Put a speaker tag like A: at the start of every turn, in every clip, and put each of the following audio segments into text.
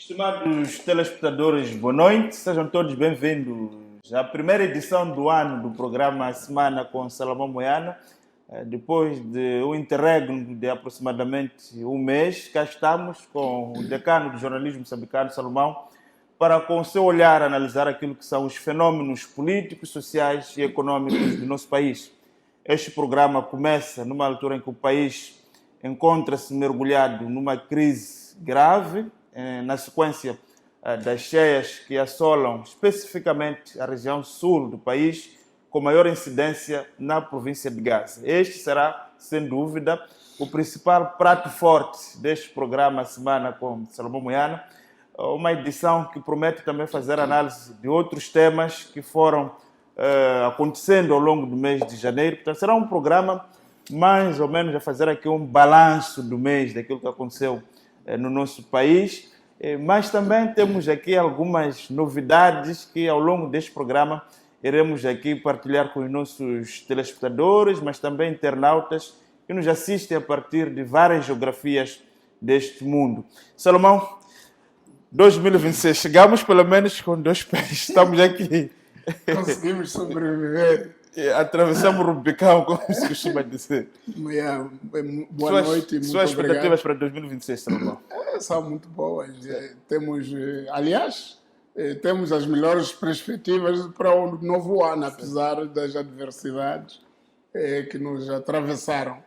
A: Estimados telespectadores, boa noite, sejam todos bem-vindos à primeira edição do ano do programa Semana com Salomão Moiana. Depois de um interregno de aproximadamente um mês, cá estamos com o decano do jornalismo moçambicano, Salomão, para, com o seu olhar, analisar aquilo que são os fenômenos políticos, sociais e econômicos do nosso país. Este programa começa numa altura em que o país encontra-se mergulhado numa crise grave, na sequência das cheias que assolam especificamente a região sul do país, com maior incidência na província de Gaza. Este será, sem dúvida, o principal prato forte deste programa Semana com Salomão Moiana, uma edição que promete também fazer análise de outros temas que foram acontecendo ao longo do mês de janeiro. Portanto, será um programa mais ou menos a fazer aqui um balanço do mês, daquilo que aconteceu no nosso país, mas também temos aqui algumas novidades que ao longo deste programa iremos aqui partilhar com os nossos telespectadores, mas também internautas que nos assistem a partir de várias geografias deste mundo. Salomão, 2026, chegamos pelo menos com dois pés, estamos aqui.
B: Conseguimos sobreviver.
A: Atravessamos o Rubicão, como se costuma dizer.
B: Boa noite e muito
A: suas expectativas
B: obrigado.
A: para 2026, Salomão?
B: São muito boas. Temos, aliás, temos as melhores perspectivas para o novo ano, apesar das adversidades que nos atravessaram.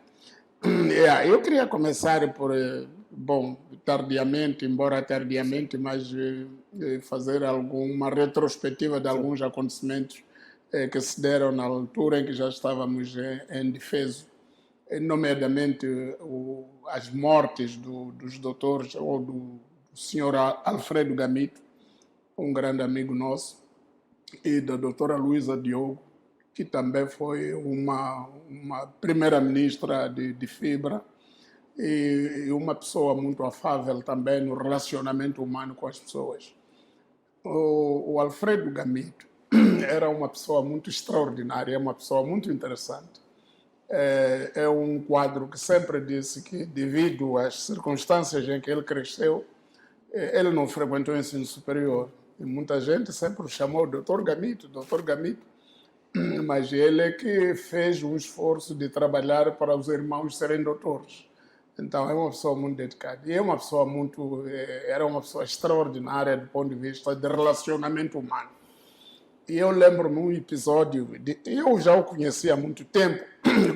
B: Eu queria começar por, tardiamente, mas fazer alguma retrospectiva de alguns acontecimentos que se deram na altura em que já estávamos em defesa, nomeadamente as mortes dos doutores, ou do senhor Alfredo Gamito, um grande amigo nosso, e da doutora Luísa Diogo, que também foi uma primeira-ministra de Fibra e uma pessoa muito afável também no relacionamento humano com as pessoas. O Alfredo Gamito era uma pessoa muito extraordinária, é uma pessoa muito interessante. É um quadro que sempre disse que, devido às circunstâncias em que ele cresceu, ele não frequentou o ensino superior. E muita gente sempre o chamou Dr. Gamito, mas ele é que fez um esforço de trabalhar para os irmãos serem doutores. Então, é uma pessoa muito dedicada. E era uma pessoa extraordinária do ponto de vista de relacionamento humano. E eu lembro-me um episódio, eu já o conhecia há muito tempo,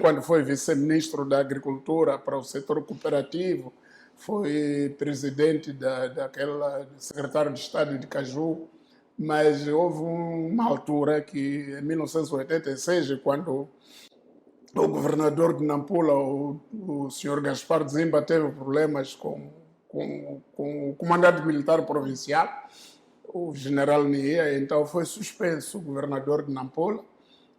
B: quando foi vice-ministro da Agricultura para o setor cooperativo, foi presidente daquela secretário de Estado de Caju, mas houve uma altura que, em 1986, quando o governador de Nampula, o senhor Gaspar Zimba, teve problemas com o comandante militar provincial, o general Nia, então foi suspenso o governador de Nampula,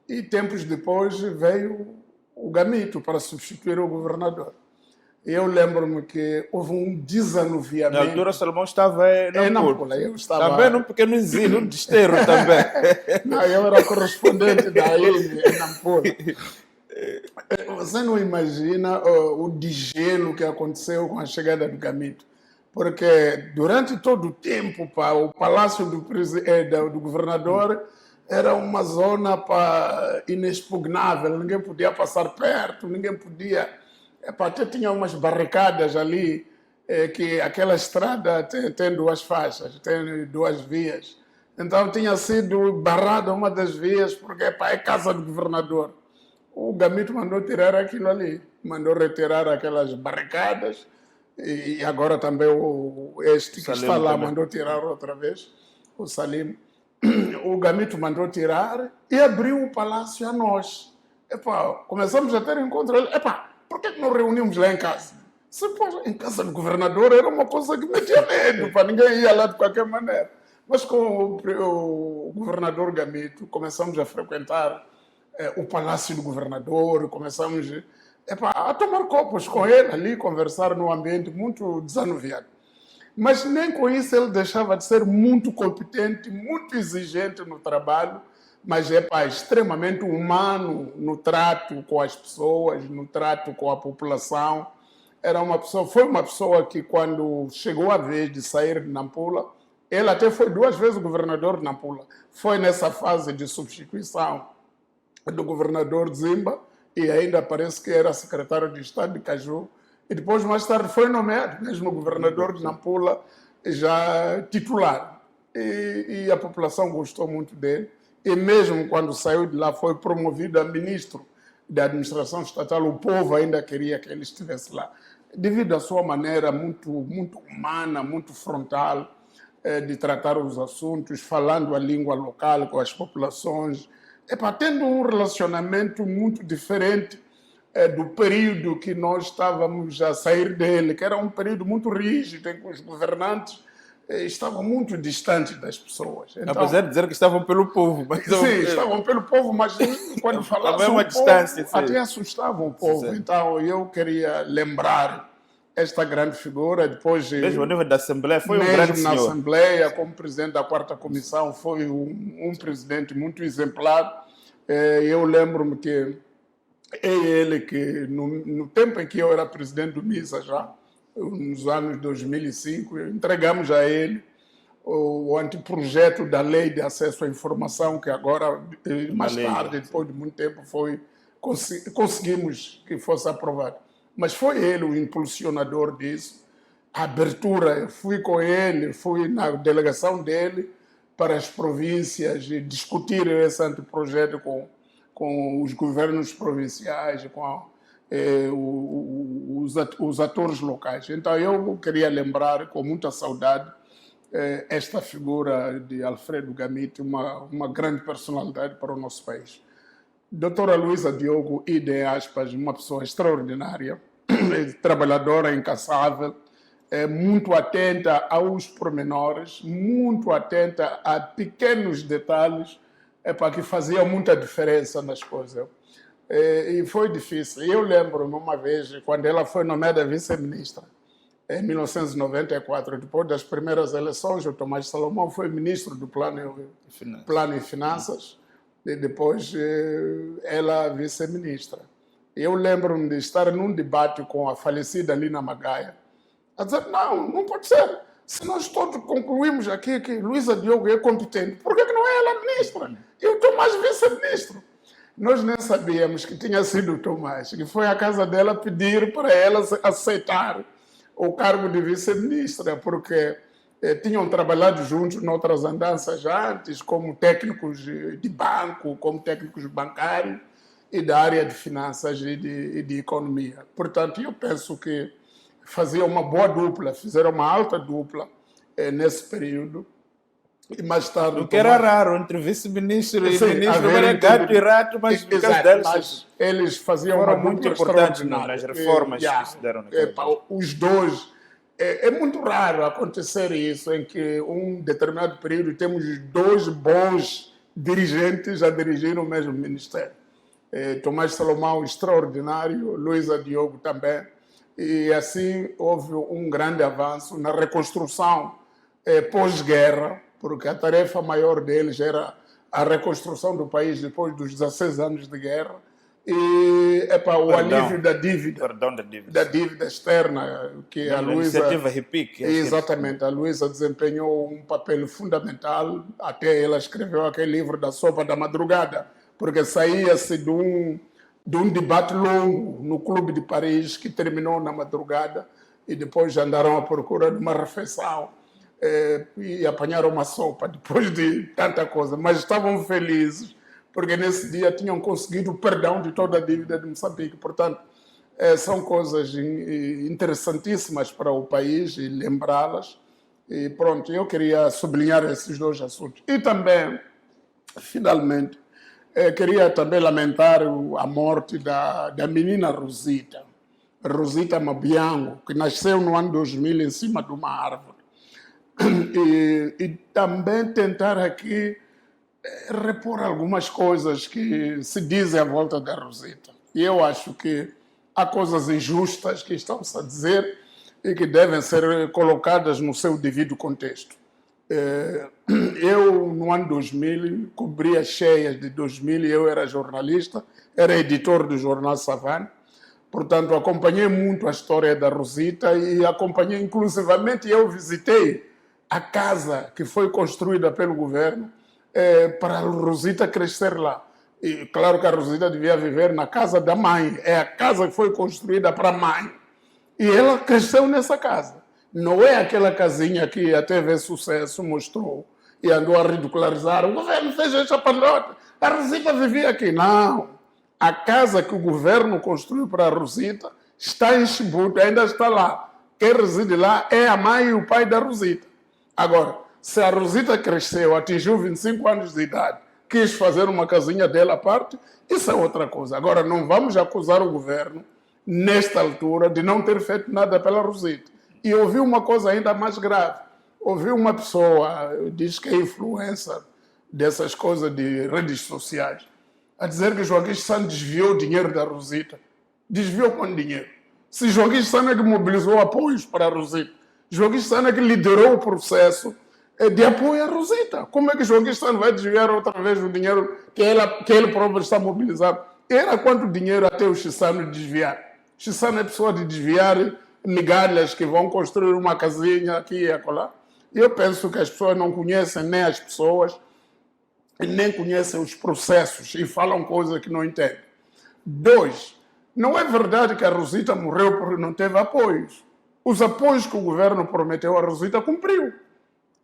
B: e tempos depois veio o Gamito para substituir o governador. Eu lembro-me que houve um desanuviamento.
A: Na altura, o Salomão estava em
B: Nampula. Eu estava...
A: Também num pequeno exílio, um desterro também.
B: Não, eu era correspondente da ilha em Nampula. Você não imagina o degelo que aconteceu com a chegada do Gamito. Porque durante todo o tempo o palácio do governador era uma zona inexpugnável, ninguém podia passar perto, ninguém podia... Até tinha umas barricadas ali, que aquela estrada tem duas faixas, tem duas vias. Então tinha sido barrada uma das vias porque é casa do governador. O Gamito mandou tirar aquilo ali, mandou retirar aquelas barricadas, e agora também este que está lá também mandou tirar outra vez, o Salim. O Gamito mandou tirar e abriu o palácio a nós. Começamos a ter encontro. Por que não reunimos lá em casa? Em casa do governador era uma coisa que metia medo, ninguém ia lá de qualquer maneira. Mas com o governador Gamito, começamos a frequentar o palácio do governador, começamos a tomar copos com ele ali, conversar num ambiente muito desanuviado. Mas nem com isso ele deixava de ser muito competente, muito exigente no trabalho, mas extremamente humano no trato com as pessoas, no trato com a população. foi uma pessoa que, quando chegou a vez de sair de Nampula, ele até foi 2 vezes governador de Nampula. Foi nessa fase de substituição do governador Zimba, e ainda parece que era secretário de Estado de Caju, e depois, mais tarde, foi nomeado mesmo governador de Nampula, já titular. E a população gostou muito dele, e mesmo quando saiu de lá foi promovido a ministro da administração estatal, o povo ainda queria que ele estivesse lá, devido à sua maneira muito humana, muito frontal, de tratar os assuntos, falando a língua local com as populações, tendo um relacionamento muito diferente do período que nós estávamos a sair dele, que era um período muito rígido, em que os governantes estavam muito distantes das pessoas.
A: Então, apesar de dizer que estavam pelo povo. Mas
B: sim, estavam pelo povo, mas quando falavam
A: uma distância,
B: povo, até assustavam o povo. Sim. Então eu queria lembrar esta grande figura. Depois,
A: mesmo a nível da Assembleia, foi um grande senhor.
B: Mesmo na Assembleia, como presidente da 4ª Comissão, foi um presidente muito exemplar. Eu lembro-me que ele que, no tempo em que eu era presidente do MISA já, nos anos 2005, entregamos a ele o anteprojeto da Lei de Acesso à Informação, que agora, mais tarde, depois de muito tempo, conseguimos que fosse aprovado. Mas foi ele o impulsionador disso. A abertura, eu fui com ele, fui na delegação dele para as províncias e discutir esse anteprojeto com os governos provinciais, com os atores locais. Então eu queria lembrar com muita saudade esta figura de Alfredo Gamite, uma grande personalidade para o nosso país. Doutora Luísa Diogo, de aspas, uma pessoa extraordinária, trabalhadora, incansável, muito atenta aos pormenores, muito atenta a pequenos detalhes, que fazia muita diferença nas coisas. E foi difícil. Eu lembro-me uma vez, quando ela foi nomeada vice-ministra, em 1994, depois das primeiras eleições, o Tomás Salomão foi ministro do Plano e Finanças, e depois ela vice-ministra. Eu lembro-me de estar num debate com a falecida Lina Magaia, a dizer, não pode ser. Se nós todos concluímos aqui que Luísa Diogo é competente, por que não é ela ministra? E o Tomás vice-ministro. Nós nem sabíamos que tinha sido o Tomás, que foi à casa dela pedir para ela aceitar o cargo de vice-ministra, porque tinham trabalhado juntos noutras andanças antes, como técnicos de banco, como técnicos bancários e da área de finanças e de economia. Portanto, eu penso que faziam uma boa dupla, fizeram uma alta dupla nesse período. E mais tarde,
A: o que era raro entre vice-ministro e ministro, era gato e rato, mas no caso deles,
B: eles faziam
A: foram muito importantes nas reformas que se deram naquele
B: os dois. É muito raro acontecer isso, em que um determinado período temos 2 bons dirigentes a dirigir o mesmo ministério. Tomás Salomão, extraordinário, Luísa Diogo também. E assim houve um grande avanço na reconstrução pós-guerra, porque a tarefa maior deles era a reconstrução do país depois dos 16 anos de guerra e o alívio da dívida externa, que a Luísa...
A: iniciativa RIPIC.
B: Exatamente, a Luísa desempenhou um papel fundamental, até ela escreveu aquele livro da sopa da madrugada, porque saía-se de um debate longo no Clube de Paris, que terminou na madrugada, e depois andaram à procura de uma refeição e apanharam uma sopa depois de tanta coisa. Mas estavam felizes, porque nesse dia tinham conseguido o perdão de toda a dívida de Moçambique. Portanto, são coisas interessantíssimas para o país e lembrá-las. E pronto, eu queria sublinhar esses 2 assuntos. E também, finalmente, queria também lamentar a morte da menina Rosita Mabiango, que nasceu no ano 2000 em cima de uma árvore. E também tentar aqui repor algumas coisas que se dizem à volta da Rosita. E eu acho que há coisas injustas que estão-se a dizer e que devem ser colocadas no seu devido contexto. Eu, no ano 2000, cobri as cheias de 2000, eu era jornalista, era editor do jornal Savane, Portanto, acompanhei muito a história da Rosita e acompanhei, inclusivamente, eu visitei a casa que foi construída pelo governo para a Rosita crescer lá. E claro que a Rosita devia viver na casa da mãe, é a casa que foi construída para a mãe. E ela cresceu nessa casa. Não é aquela casinha que a TV Sucesso mostrou e andou a ridicularizar. O governo fez essa palhota, a Rosita vivia aqui. Não. A casa que o governo construiu para a Rosita está em Chibuto, ainda está lá. Quem reside lá é a mãe e o pai da Rosita. Agora, se a Rosita cresceu, atingiu 25 anos de idade, quis fazer uma casinha dela à parte, isso é outra coisa. Agora, não vamos acusar o governo, nesta altura, de não ter feito nada pela Rosita. E ouvi uma coisa ainda mais grave. Ouvi uma pessoa, diz que é influencer dessas coisas de redes sociais, a dizer que Joaquim Santos desviou o dinheiro da Rosita. Desviou quanto dinheiro? Se Joaquim Santos é que mobilizou apoios para a Rosita, Joaquim Santos é que liderou o processo de apoio à Rosita. Como é que Joaquim Santos vai desviar outra vez o dinheiro que ele próprio está mobilizando? Era quanto dinheiro até o Chissano desviar? Chissano é pessoa de desviar migalhas que vão construir uma casinha aqui e acolá. E eu penso que as pessoas não conhecem nem as pessoas, nem conhecem os processos e falam coisas que não entendem. 2, não é verdade que a Rosita morreu porque não teve apoios. Os apoios que o governo prometeu, a Rosita cumpriu.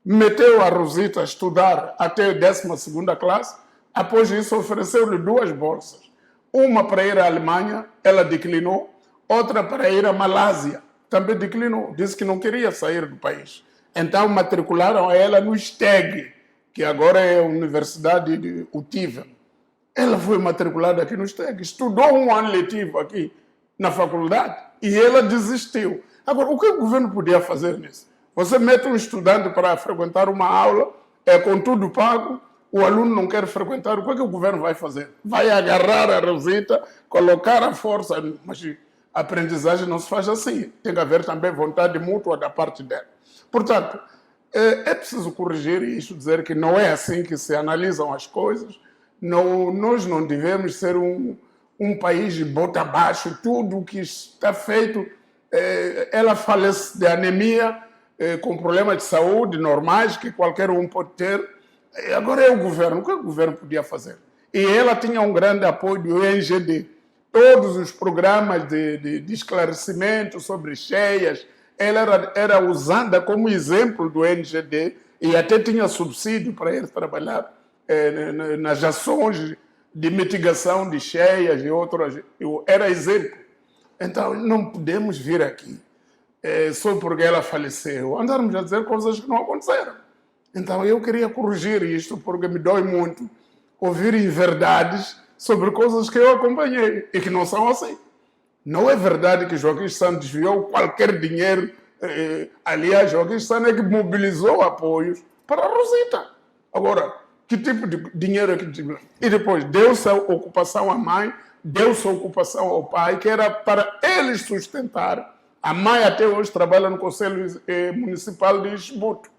B: Meteu a Rosita a estudar até a 12ª classe, após isso ofereceu-lhe 2 bolsas. Uma para ir à Alemanha, ela declinou, outra para ir à Malásia, também declinou, disse que não queria sair do país. Então matricularam ela no STEG, que agora é a Universidade de Utiva. Ela foi matriculada aqui no STEG, estudou um ano letivo aqui na faculdade e ela desistiu. Agora, o que o governo podia fazer nisso? Você mete um estudante para frequentar uma aula, com tudo pago, o aluno não quer frequentar, o que é que o governo vai fazer? Vai agarrar a Rosita, colocar a força, mas a aprendizagem não se faz assim. Tem que haver também vontade mútua da parte dela. Portanto, é preciso corrigir isso, dizer que não é assim que se analisam as coisas. Não, nós não devemos ser um país de bota abaixo. Tudo o que está feito, ela falece de anemia, com problemas de saúde normais que qualquer um pode ter. Agora é o governo. O que o governo podia fazer? E ela tinha um grande apoio do ENGD. Todos os programas de esclarecimento sobre cheias, ela era usada como exemplo do NGD e até tinha subsídio para ir trabalhar nas ações de mitigação de cheias e outras. Era exemplo. Então, não podemos vir aqui só porque ela faleceu, andarmos a dizer coisas que não aconteceram. Então, eu queria corrigir isto porque me dói muito ouvir inverdades sobre coisas que eu acompanhei e que não são assim. Não é verdade que Joaquim Santos desviou qualquer dinheiro. Aliás, Joaquim Santos é que mobilizou apoios para a Rosita. Agora, que tipo de dinheiro é que... E depois, deu-se a ocupação à mãe, deu-se a ocupação ao pai, que era para eles sustentar. A mãe até hoje trabalha no Conselho Municipal de Chibuto.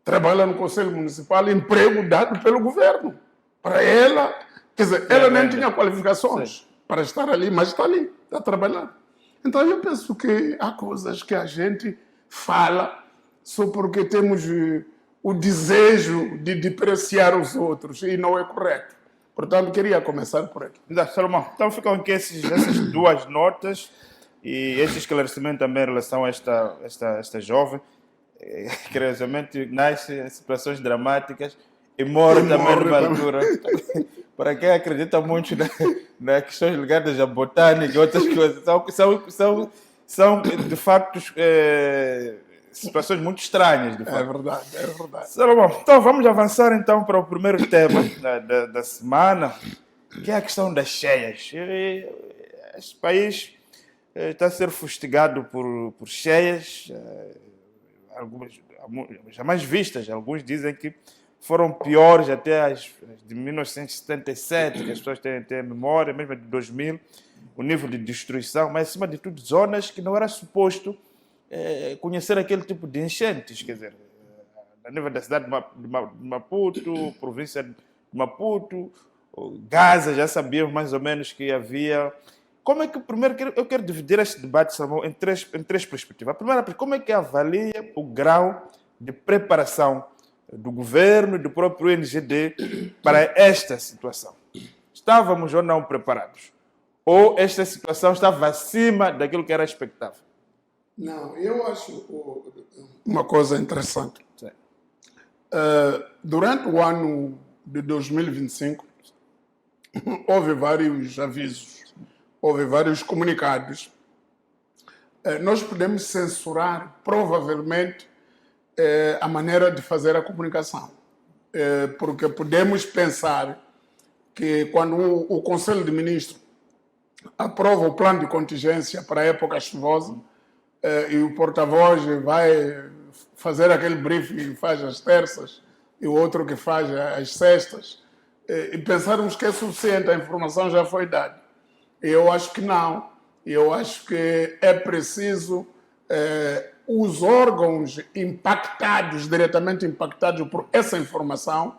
B: Trabalha no Conselho Municipal, emprego dado pelo governo. Para ela, quer dizer, ela nem tinha qualificações para estar ali, mas está ali, está trabalhando. Então eu penso que há coisas que a gente fala só porque temos o desejo de depreciar os outros e não é correto. Portanto, queria começar por aqui.
A: Salomão, então ficam aqui essas 2 notas e esse esclarecimento também em relação a esta jovem, que curiosamente nasce em situações dramáticas e morre também numa altura. Para quem acredita muito nas questões ligadas à botânica e outras coisas, são de facto situações muito estranhas. De facto.
B: É verdade, é verdade.
A: Salomão, então vamos avançar então para o primeiro tema da semana, que é a questão das cheias. Este país está a ser fustigado por cheias, algumas jamais vistas. Alguns dizem que foram piores até as de 1977, que as pessoas têm memória, mesmo de 2000, o nível de destruição, mas acima de tudo zonas que não era suposto conhecer aquele tipo de enchentes, quer dizer, a nível da cidade de Maputo, província de Maputo, Gaza, já sabíamos mais ou menos que havia como é que, primeiro, eu quero dividir este debate, Salomão, em três perspectivas. A primeira, como é que avalia o grau de preparação do governo e do próprio NGD para esta situação? Estávamos ou não preparados? Ou esta situação estava acima daquilo que era expectável?
B: Não, eu acho uma coisa interessante.
A: Sim.
B: Durante o ano de 2025, houve vários avisos, houve vários comunicados. Nós podemos censurar, provavelmente, a maneira de fazer a comunicação. Porque podemos pensar que quando o Conselho de Ministros aprova o plano de contingência para a época chuvosa, e o porta-voz vai fazer aquele briefing que faz às terças e o outro que faz às sextas, e pensarmos que é suficiente, a informação já foi dada. Eu acho que não. Eu acho que é preciso os órgãos impactados, diretamente impactados por essa informação,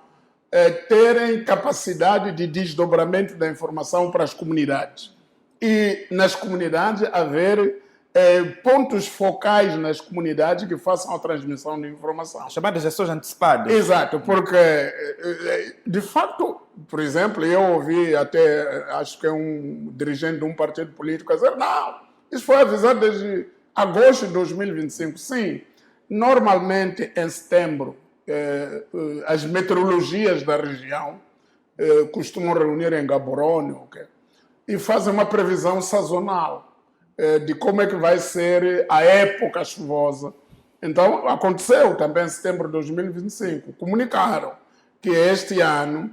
B: terem capacidade de desdobramento da informação para as comunidades. E nas comunidades haver pontos focais nas comunidades que façam a transmissão de informação.
A: Chamadas ações antecipadas.
B: Exato, porque, de facto, por exemplo, eu ouvi até, acho que é um dirigente de um partido político dizer, não, isso foi avisado desde agosto de 2025. Sim, normalmente em setembro, as meteorologias da região costumam reunir em Gaborone, e fazem uma previsão sazonal de como é que vai ser a época chuvosa. Então, aconteceu também em setembro de 2025. Comunicaram que este ano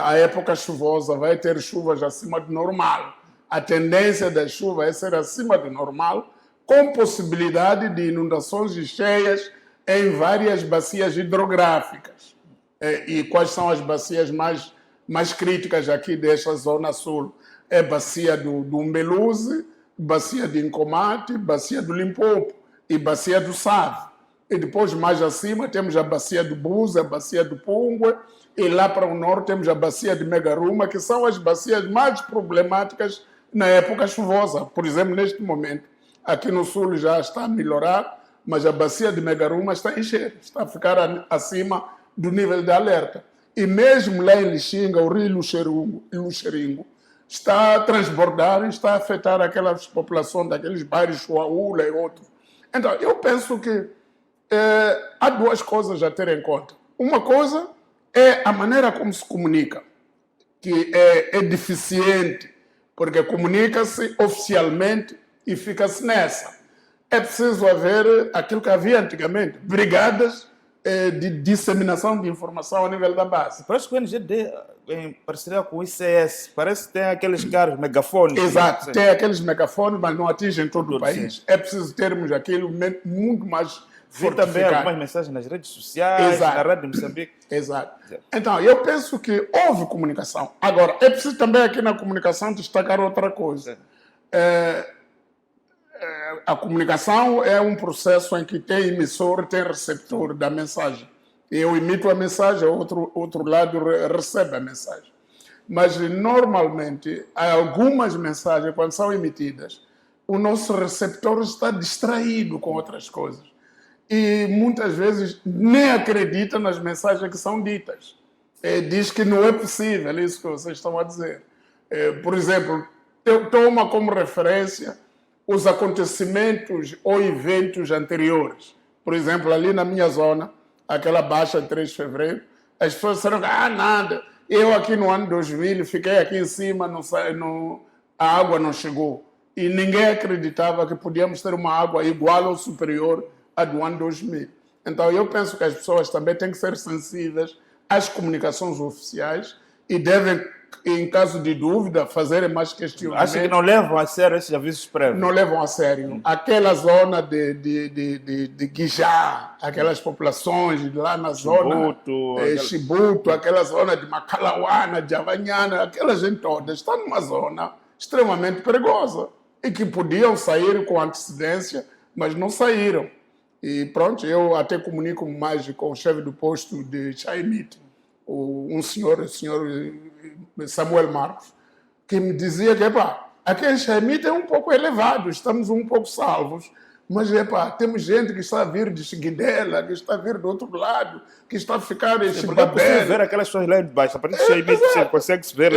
B: a época chuvosa vai ter chuvas acima do normal. A tendência das chuvas é ser acima do normal, com possibilidade de inundações e cheias em várias bacias hidrográficas. E quais são as bacias mais críticas aqui desta zona sul? É a bacia do Umbeluze, bacia de Incomate, bacia do Limpopo e bacia do Save. E depois, mais acima, temos a bacia do Buza, a bacia do Pungue, e lá para o norte temos a bacia de Megaruma, que são as bacias mais problemáticas na época chuvosa. Por exemplo, neste momento, aqui no sul já está a melhorar, mas a bacia de Megaruma está a encher, está a ficar acima do nível de alerta. E mesmo lá em Lixinga, o rio Luxeringo, está a transbordar e está a afetar aquelas populações daqueles bairros, Chuaúla e outros. Então, eu penso que há duas coisas a ter em conta. Uma coisa é a maneira como se comunica, que é deficiente, porque comunica-se oficialmente e fica-se nessa. É preciso haver aquilo que havia antigamente, brigadas de disseminação de informação a nível da base.
A: Parece que o NGD, em parceria com o ICS, parece que tem aqueles carros, megafones.
B: Exato, tem aqueles megafones, mas não atingem todo o país. Sim. É preciso termos aquilo muito mais fortificado.
A: Vi também algumas mensagens nas redes sociais,
B: exato,
A: na Rádio Moçambique.
B: Exato. Então, eu penso que houve comunicação. Agora, é preciso também aqui na comunicação destacar outra coisa. A comunicação é um processo em que tem emissor, tem receptor da mensagem. Eu emito a mensagem, o outro lado recebe a mensagem. Mas, normalmente, algumas mensagens, quando são emitidas, o nosso receptor está distraído com outras coisas. E, muitas vezes, nem acredita nas mensagens que são ditas. Diz que não é possível isso que vocês estão a dizer. Por exemplo, toma como referência os acontecimentos ou eventos anteriores. Por exemplo, ali na minha zona, aquela baixa de 3 de fevereiro, as pessoas disseram que nada, eu aqui no ano 2000 fiquei aqui em cima, a água não chegou. E ninguém acreditava que podíamos ter uma água igual ou superior à do ano 2000. Então eu penso que as pessoas também têm que ser sensíveis às comunicações oficiais e devem, em caso de dúvida, fazerem mais questionamentos.
A: Acho que não levam a sério esses avisos prévios.
B: Não levam a sério. Aquela zona de Guijá, aquelas populações lá na zona Chibuto, aquela zona de Macalauana, de Avanhana, aquela gente toda está numa zona extremamente perigosa e que podiam sair com antecedência, mas não saíram. E pronto, eu até comunico mais com o chefe do posto de Chaimite, o senhor Samuel Marcos, que me dizia que Aqui em Xaimite é um pouco elevado, estamos um pouco salvos. Mas, temos gente que está a vir de Seguidela, que está a vir do outro lado, que está a ficar em
A: Porque é possível ver
B: Chibabel.
A: aquelas pessoas lá de baixo. A partir de Xaimite, você consegue ver.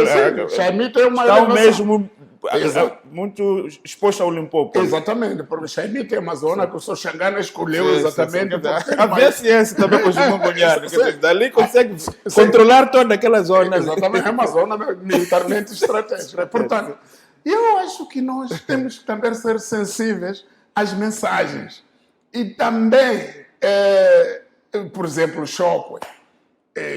B: Xaimite é uma
A: Estão
B: elevação.
A: mesmo
B: Exato.
A: muito expostos ao Limpopo.
B: Exatamente, porque Xaimite é uma zona que o Sr. Xangana escolheu exatamente.
A: Havia ciência também com os Mungunhanos.
B: Sim.
A: Dali consegue controlar toda aquela zona.
B: Exatamente, é uma zona militarmente estratégica. Portanto, eu acho que nós temos que também ser sensíveis às mensagens. E também, por exemplo, Chocwe.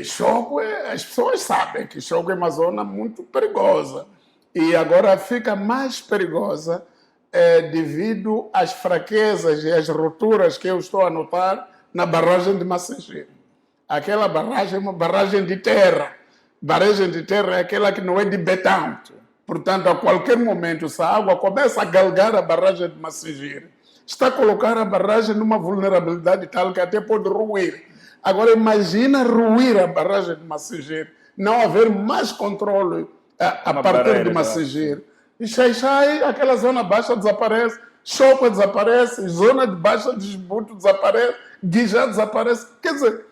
B: Chocwe, as pessoas sabem que Chocwe é uma zona muito perigosa. E agora fica mais perigosa devido às fraquezas e às rupturas que eu estou a notar na barragem de Massageiro. Aquela barragem é uma barragem de terra. Barragem de terra é aquela que não é de betão. Portanto, a qualquer momento, se a água começa a galgar a barragem de Massageiro, está a colocar a barragem numa vulnerabilidade tal que até pode ruir. Agora, imagina ruir a barragem de Massageiro, não haver mais controle a partir de Massageiro. E Xai-Xai, aquela zona baixa desaparece, Chopa desaparece, zona de baixa de esgoto desaparece, Guijá desaparece. Quer dizer,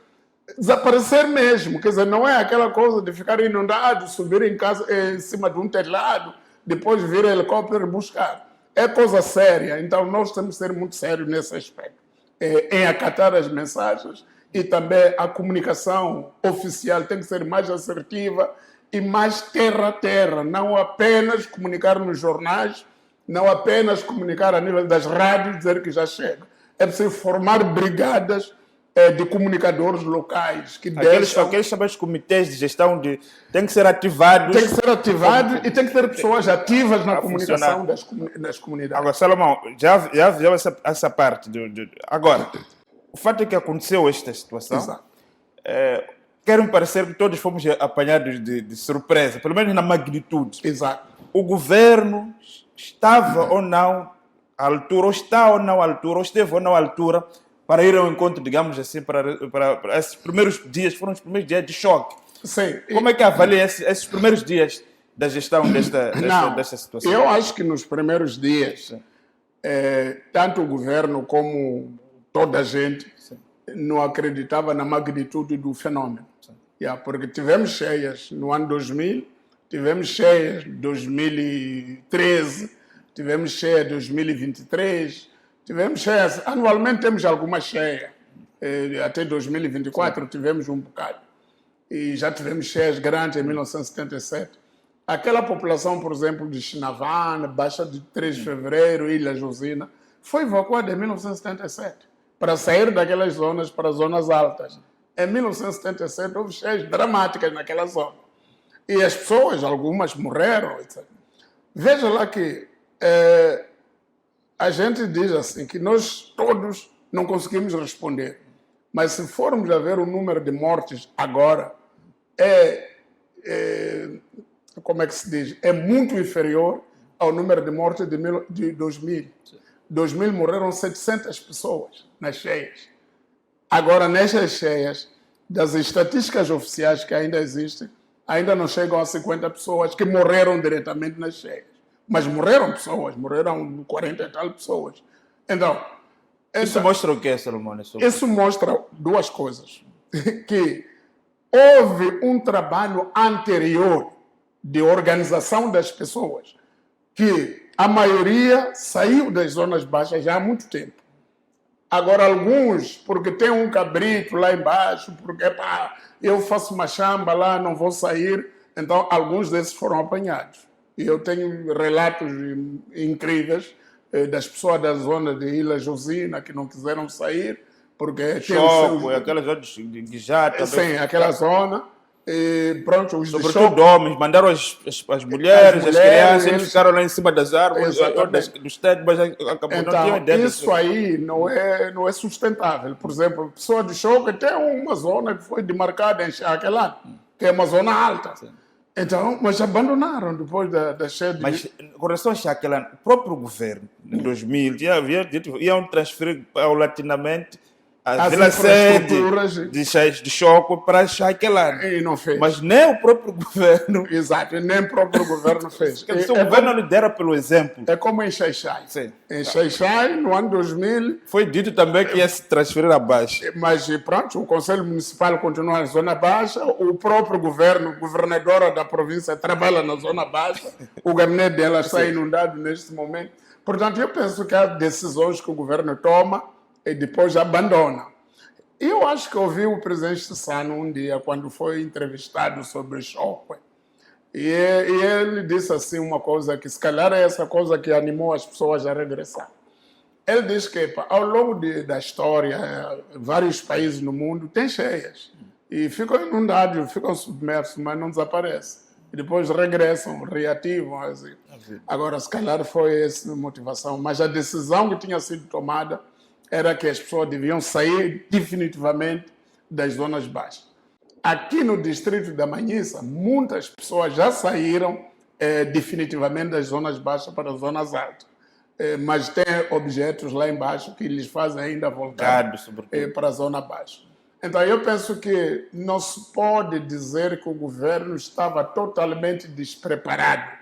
B: desaparecer mesmo. Quer dizer, não é aquela coisa de ficar inundado, subir em casa, em cima de um telhado, depois vir helicóptero buscar. É coisa séria. Então, nós temos que ser muito sérios nesse aspecto. Em acatar as mensagens e também a comunicação oficial tem que ser mais assertiva e mais terra a terra. Não apenas comunicar nos jornais, não apenas comunicar a nível das rádios, dizer que já chega. É preciso formar brigadas de comunicadores locais que
A: aqueles chamados comitês de gestão tem que ser ativados.
B: Tem que ser ativado e tem que ter pessoas ativas na comunicação das comunidades.
A: Agora, Salomão, já essa parte. Agora, o fato é que aconteceu esta situação. Quero me parecer que todos fomos apanhados de surpresa, pelo menos na magnitude.
B: Exato.
A: O governo estava ou não à altura, ou está ou não à altura, ou esteve ou não à altura para ir ao encontro, digamos assim, para esses primeiros dias, foram os primeiros dias de choque.
B: Sim.
A: Como é que avalia esses primeiros dias da gestão desta situação?
B: Eu acho que nos primeiros dias, tanto o governo como toda a gente não acreditava na magnitude do fenômeno. Porque tivemos cheias no ano 2000, tivemos cheias em 2013, tivemos cheias em 2023, tivemos cheias, anualmente temos alguma cheia, até 2024 tivemos um bocado. E já tivemos cheias grandes em 1977. Aquela população, por exemplo, de Chinavana, Baixa de 3 de Fevereiro, Ilha Josina, foi evacuada em 1977 para sair daquelas zonas para as zonas altas. Em 1977 houve cheias dramáticas naquela zona. E as pessoas, algumas morreram, etc. Veja lá que a gente diz assim, que nós todos não conseguimos responder. Mas se formos a ver o número de mortes agora, como é que se diz? É muito inferior ao número de mortes de 2000. 2000 morreram 700 pessoas nas cheias. Agora, nessas cheias, das estatísticas oficiais que ainda existem, ainda não chegam a 50 pessoas que morreram diretamente nas cheias. Mas morreram pessoas, morreram 40 e tal pessoas. Então,
A: isso mostra o quê, Salomão?
B: Isso mostra duas coisas. Que houve um trabalho anterior de organização das pessoas, que a maioria saiu das zonas baixas já há muito tempo. Agora, alguns, porque tem um cabrito lá embaixo, porque eu faço uma chamba lá, não vou sair, então alguns desses foram apanhados. E eu tenho relatos incríveis das pessoas da zona de Ilha Josina que não quiseram sair, porque...
A: aquela zona de Guijá também.
B: Sim, aquela zona. E pronto, os
A: sobretudo homens, mandaram as mulheres, as crianças, eles ficaram lá em cima das árvores, dos tetos, mas acabou, não tinha ideia
B: isso disso. Aí não é sustentável. Por exemplo, a pessoa de Choque tem uma zona que foi demarcada em Xaquelã, que é uma zona alta. Sim. Então, mas abandonaram depois da cheia de...
A: Mas, com relação a Xaquelã, o próprio governo, em 2000, iam transferir paulatinamente a
B: as
A: vila sede
B: infraestruturas
A: de Choco para Chaquelano.
B: e não fez.
A: Mas nem o próprio governo.
B: Exato, nem o próprio governo fez.
A: Quer dizer, o governo lidera pelo exemplo.
B: É como em Xai-Xai.
A: Sim.
B: Em Xai-Xai, no ano 2000,
A: Foi dito também que ia se transferir abaixo.
B: mas pronto, o Conselho Municipal continua na Zona Baixa, o próprio governo, governadora da província trabalha na Zona Baixa, o gabinete dela está inundado neste momento. Portanto, eu penso que há decisões que o governo toma e depois abandona. E eu acho que ouvi o presidente Chissano um dia, quando foi entrevistado sobre Chocwe, e ele disse assim uma coisa que se calhar é essa coisa que animou as pessoas a regressar. Ele diz que ao longo da história, vários países no mundo têm cheias e ficam inundados, ficam submersos, mas não desaparecem. E depois regressam, reativam. Assim. Agora, se calhar foi essa a motivação, mas a decisão que tinha sido tomada era que as pessoas deviam sair definitivamente das zonas baixas. Aqui no distrito da Manhissa, muitas pessoas já saíram definitivamente das zonas baixas para as zonas altas. Mas tem objetos lá embaixo que lhes fazem ainda voltar para a zona baixa. Então, eu penso que não se pode dizer que o governo estava totalmente despreparado.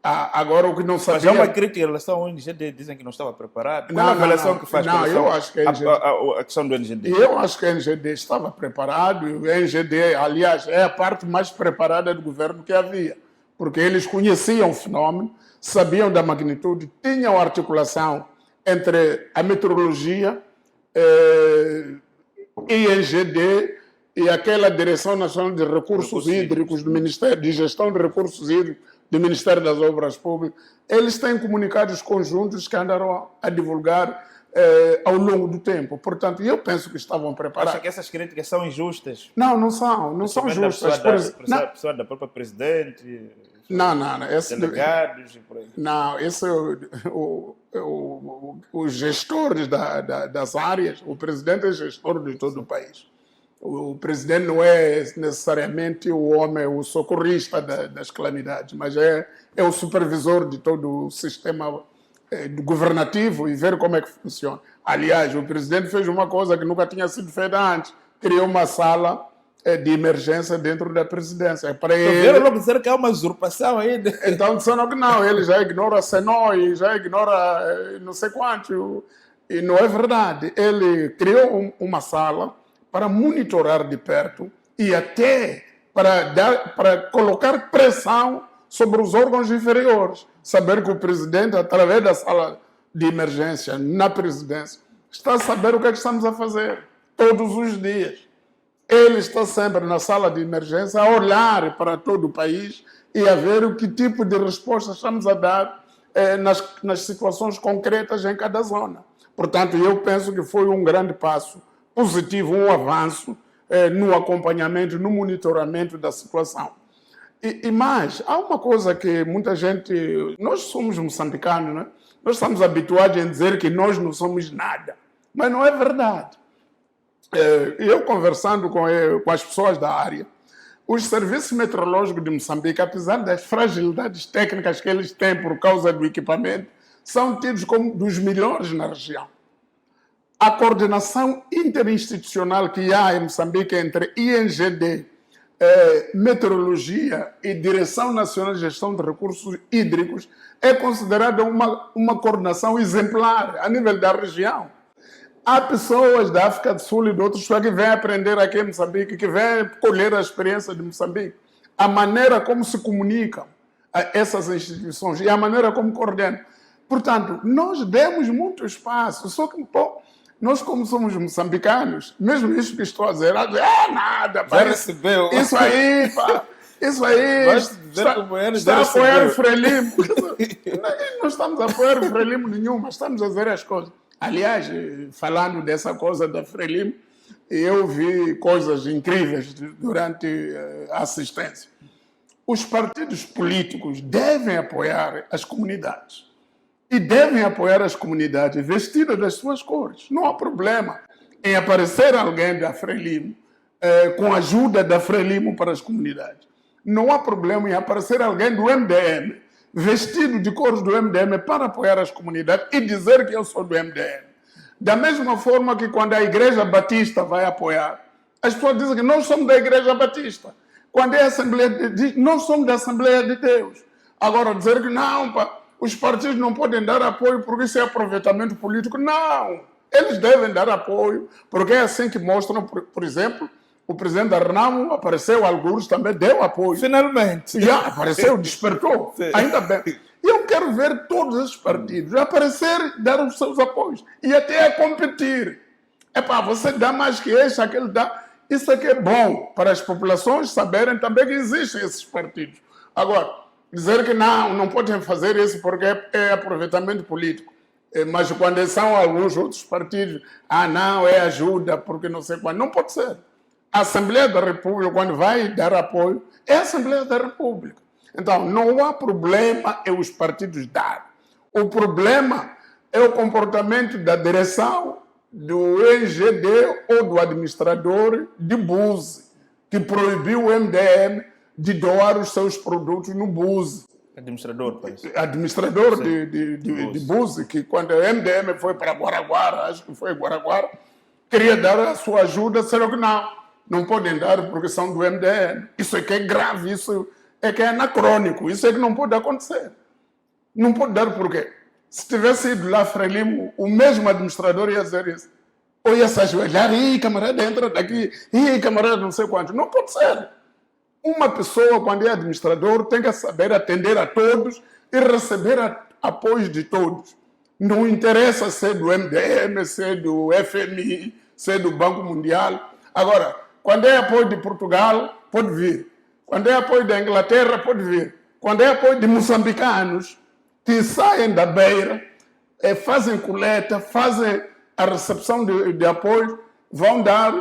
B: Agora, o que não sabia...
A: Mas há uma crítica em relação ao NGD, dizem que não estava preparado. Qual
B: Não,
A: a avaliação
B: não,
A: que faz
B: não, eu acho que
A: a questão do NGD?
B: Eu acho que a NGD estava preparado. O NGD, aliás, é a parte mais preparada do governo que havia, porque eles conheciam o fenômeno, sabiam da magnitude, tinham articulação entre a meteorologia, INGD e aquela Direção Nacional de Recursos Hídricos do Ministério de Gestão de Recursos Hídricos do Ministério das Obras Públicas. Eles têm comunicados conjuntos que andaram a divulgar ao longo do tempo. Portanto, eu penso que estavam preparados.
A: Acha que essas críticas são injustas?
B: Não são justas.
A: Pessoa da própria presidente?
B: Não.
A: Delegados e por aí.
B: Não, os gestores das áreas, o presidente é gestor de todo o país. O presidente não é necessariamente o homem, o socorrista das calamidades, mas é o supervisor de todo o sistema governativo e ver como é que funciona. Aliás, o presidente fez uma coisa que nunca tinha sido feita antes, criou uma sala de emergência dentro da presidência. Para
A: ele logo dizer que é uma usurpação ainda.
B: Então disseram que não, ele já ignora a SENOI, já ignora não sei quanto. E não é verdade. Ele criou uma sala para monitorar de perto e até para colocar pressão sobre os órgãos inferiores. Saber que o presidente, através da sala de emergência na presidência, está a saber o que é que estamos a fazer todos os dias. Ele está sempre na sala de emergência a olhar para todo o país e a ver o que tipo de resposta estamos a dar nas situações concretas em cada zona. Portanto, eu penso que foi um grande passo positivo, um avanço no acompanhamento, no monitoramento da situação. E mais, há uma coisa que muita gente... Nós somos moçambicanos, né? Nós estamos habituados a dizer que nós não somos nada. Mas não é verdade. Eu conversando com as pessoas da área, os serviços meteorológicos de Moçambique, apesar das fragilidades técnicas que eles têm por causa do equipamento, são tidos como dos melhores na região. A coordenação interinstitucional que há em Moçambique entre INGD, Meteorologia e Direção Nacional de Gestão de Recursos Hídricos é considerada uma coordenação exemplar a nível da região. Há pessoas da África do Sul e de outros países que vêm aprender aqui em Moçambique, que vêm colher a experiência de Moçambique, a maneira como se comunicam essas instituições e a maneira como coordenam. Portanto, nós demos muito espaço, só que nós, como somos moçambicanos, mesmo isso que estou a dizer, nada,
A: já recebeu.
B: Isso aí está a apoiar o Frelimo. Não estamos a apoiar o Frelimo nenhum, mas estamos a dizer as coisas. Aliás, falando dessa coisa da Frelimo, eu vi coisas incríveis durante a assistência. Os partidos políticos devem apoiar as comunidades. E devem apoiar as comunidades vestidas das suas cores. Não há problema em aparecer alguém da Frelimo com a ajuda da Frelimo para as comunidades. Não há problema em aparecer alguém do MDM vestido de cores do MDM para apoiar as comunidades e dizer que eu sou do MDM. Da mesma forma que quando a Igreja Batista vai apoiar, as pessoas dizem que nós somos da Igreja Batista. Quando é a Assembleia de Deus, nós somos da Assembleia de Deus. Agora, dizer que não, os partidos não podem dar apoio porque isso é aproveitamento político. Não! Eles devem dar apoio, porque é assim que mostram, por exemplo, o presidente Arnamo apareceu, alguns também deu apoio.
A: Finalmente.
B: Já apareceu, despertou.
A: Sim.
B: Ainda bem. Eu quero ver todos esses partidos aparecer, dar os seus apoios e até a competir. Você dá mais que este, aquele dá. Isso aqui é bom para as populações saberem também que existem esses partidos. Agora, dizer que não podem fazer isso porque é aproveitamento político. Mas quando são alguns outros partidos, não, é ajuda, porque não sei quando. Não pode ser. A Assembleia da República, quando vai dar apoio, é a Assembleia da República. Então, não há problema em os partidos dar. O problema é o comportamento da direção do EGD ou do administrador de Buse, que proibiu o MDM de doar os seus produtos no Buse.
A: Administrador, parece.
B: Administrador de Buse, que quando o MDM foi para Guaraguara, acho que foi Guaraguara, queria dar a sua ajuda, será que não podem dar porque são do MDM. Isso é que é grave, isso é que é anacrônico, isso é que não pode acontecer. Não pode dar por quê? Se tivesse ido lá Frelimo, o mesmo administrador ia dizer isso. Ou ia se ajoelhar, camarada, entra daqui, camarada, não sei quanto. Não pode ser. Uma pessoa, quando é administrador, tem que saber atender a todos e receber apoio de todos. Não interessa se é do MDM, se é do FMI, se é do Banco Mundial. Agora, quando é apoio de Portugal, pode vir. Quando é apoio da Inglaterra, pode vir. Quando é apoio de moçambicanos, que saem da beira, fazem coleta, fazem a recepção de apoio, vão dar,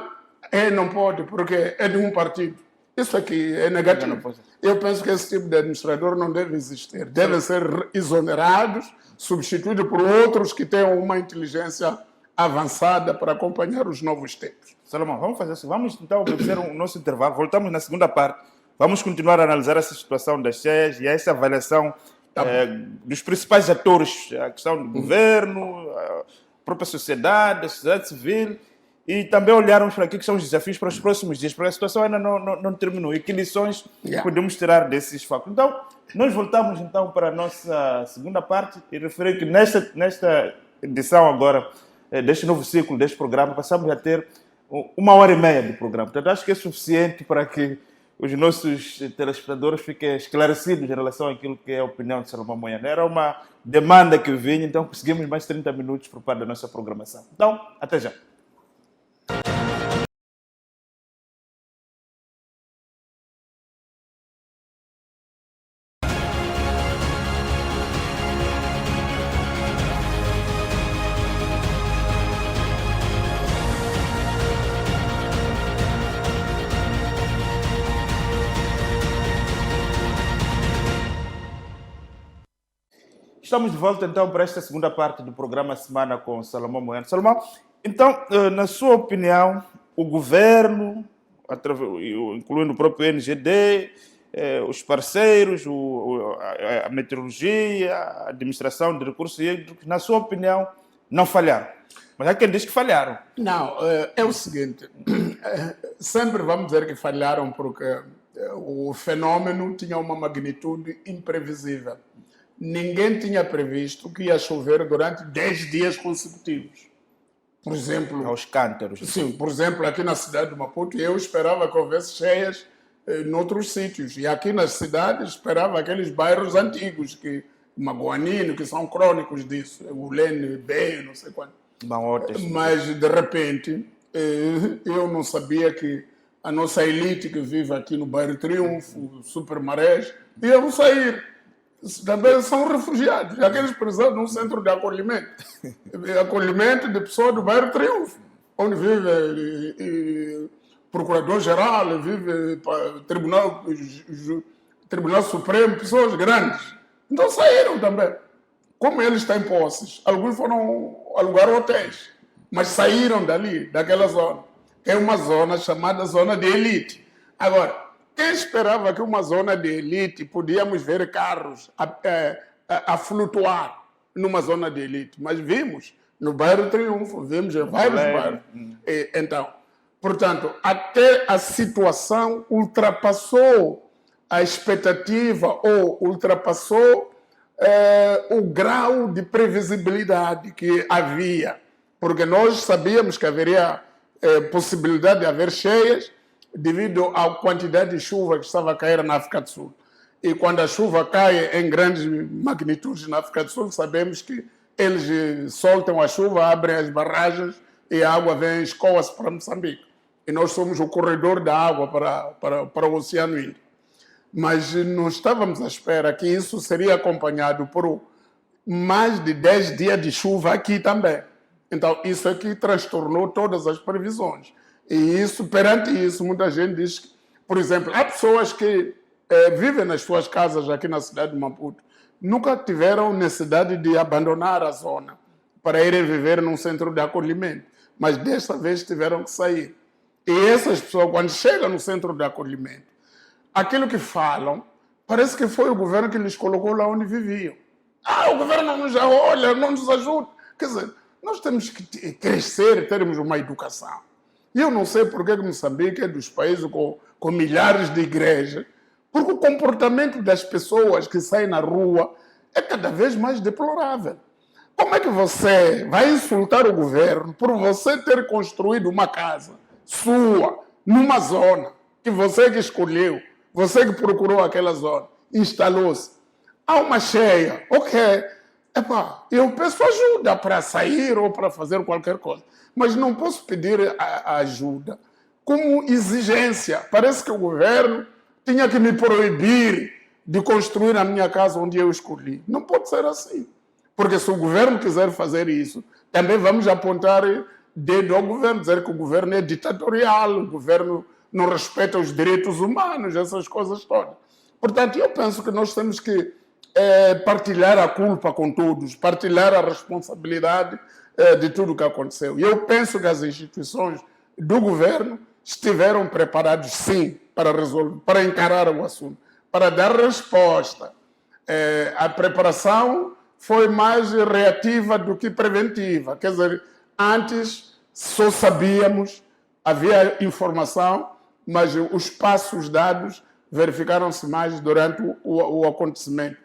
B: não pode, porque é de um partido. Isso aqui é negativo. Eu penso que esse tipo de administrador não deve existir. Devem ser exonerados, substituídos por outros que tenham uma inteligência avançada para acompanhar os novos tempos.
A: Salomão, vamos fazer assim. Vamos então fazer o nosso intervalo. Voltamos na segunda parte. Vamos continuar a analisar essa situação das cheias e essa avaliação dos principais atores, a questão do governo, a própria sociedade, a sociedade civil, e também olharmos para aquilo que são os desafios para os próximos dias, porque a situação ainda não terminou. E que lições podemos tirar desses factos? Então, nós voltamos então para a nossa segunda parte e referir que nesta edição agora, deste novo ciclo, deste programa, passamos a ter 1h30 de programa. Portanto, acho que é suficiente para que os nossos telespectadores fiquem esclarecidos em relação àquilo que é a opinião de Salomão Moiano. Era uma demanda que vinha, então conseguimos mais 30 minutos por parte da nossa programação. Então, até já. Estamos de volta então para esta segunda parte do programa Semana com Salomão Moiano. Salomão, então, na sua opinião, o governo, incluindo o próprio NGD, os parceiros, a meteorologia, a administração de recursos hídricos, na sua opinião, não falharam? Mas há quem diz que falharam.
B: Não, é o seguinte, sempre vamos dizer que falharam porque o fenômeno tinha uma magnitude imprevisível. Ninguém tinha previsto que ia chover durante 10 dias consecutivos. Por exemplo...
A: Aos cântaros.
B: Sim, por exemplo, aqui na cidade de Maputo, eu esperava que houvesse cheias noutros sítios. E aqui nas cidades, esperava aqueles bairros antigos, Magoanino, que são crônicos disso. O Lene, B, não sei quanto. Mas, de repente, eu não sabia que a nossa elite que vive aqui no bairro Triunfo, Super Marés, iam sair. Também são refugiados, aqueles precisados num centro de acolhimento. Acolhimento de pessoas do bairro Triunfo, onde vive Procurador-Geral, vive Tribunal Supremo, pessoas grandes. Então saíram também. Como eles têm posses, alguns foram alugar hotéis, mas saíram dali, daquela zona. É uma zona chamada zona de elite. Agora, quem esperava que uma zona de elite podíamos ver carros a flutuar numa zona de elite? Mas vimos No bairro Triunfo, vimos em vários bairros. Então, portanto, até a situação ultrapassou a expectativa ou ultrapassou o grau de previsibilidade que havia. Porque nós sabíamos que haveria possibilidade de haver cheias devido à quantidade de chuva que estava a cair na África do Sul. E quando a chuva cai em grandes magnitudes na África do Sul, sabemos que eles soltam a chuva, abrem as barragens e a água vem, escoa-se para Moçambique. E nós somos o corredor da água para o Oceano Índico. Mas não estávamos à espera que isso seria acompanhado por mais de 10 dias de chuva aqui também. Então, isso aqui transtornou todas as previsões. E perante isso, muita gente diz que, por exemplo, há pessoas que vivem nas suas casas aqui na cidade de Maputo, nunca tiveram necessidade de abandonar a zona para irem viver num centro de acolhimento, mas desta vez tiveram que sair. E essas pessoas, quando chegam no centro de acolhimento, aquilo que falam, parece que foi o governo que lhes colocou lá onde viviam. O governo não nos olha, não nos ajuda. Quer dizer, nós temos que crescer, termos uma educação. E eu não sei por que Moçambique é dos países com milhares de igrejas, porque o comportamento das pessoas que saem na rua é cada vez mais deplorável. Como é que você vai insultar o governo por você ter construído uma casa sua, numa zona que você que escolheu, você que procurou aquela zona, instalou-se? Há uma cheia, ok. Eu peço ajuda para sair ou para fazer qualquer coisa, mas não posso pedir a ajuda como exigência. Parece que o governo tinha que me proibir de construir a minha casa onde eu escolhi. Não pode ser assim. Porque se o governo quiser fazer isso, também vamos apontar dedo ao governo, dizer que o governo é ditatorial, o governo não respeita os direitos humanos, essas coisas todas. Portanto, eu penso que nós temos que partilhar a culpa com todos, partilhar a responsabilidade de tudo o que aconteceu. E eu penso que as instituições do governo estiveram preparados, sim, para resolver, para encarar o assunto, para dar resposta. A preparação foi mais reativa do que preventiva. Quer dizer, antes só sabíamos, havia informação, mas os passos dados verificaram-se mais durante o acontecimento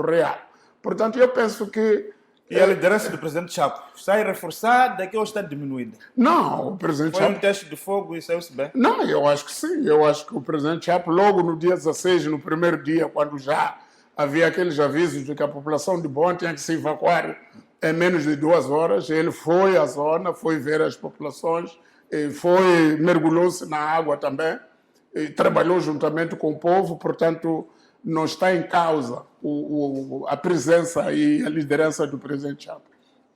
B: real. Portanto, eu penso que...
A: E a liderança do presidente Chapo está reforçada ou está diminuída?
B: Não, o presidente
A: Chapo... Foi um teste de fogo e saiu-se bem?
B: Não, eu acho que sim. Eu acho que o presidente Chapo, logo no dia 16, no primeiro dia, quando já havia aqueles avisos de que a população de Bon tinha que se evacuar em menos de 2 horas, ele foi à zona, foi ver as populações, mergulhou-se na água também, e trabalhou juntamente com o povo. Portanto, não está em causa a presença e a liderança do presidente Chapo.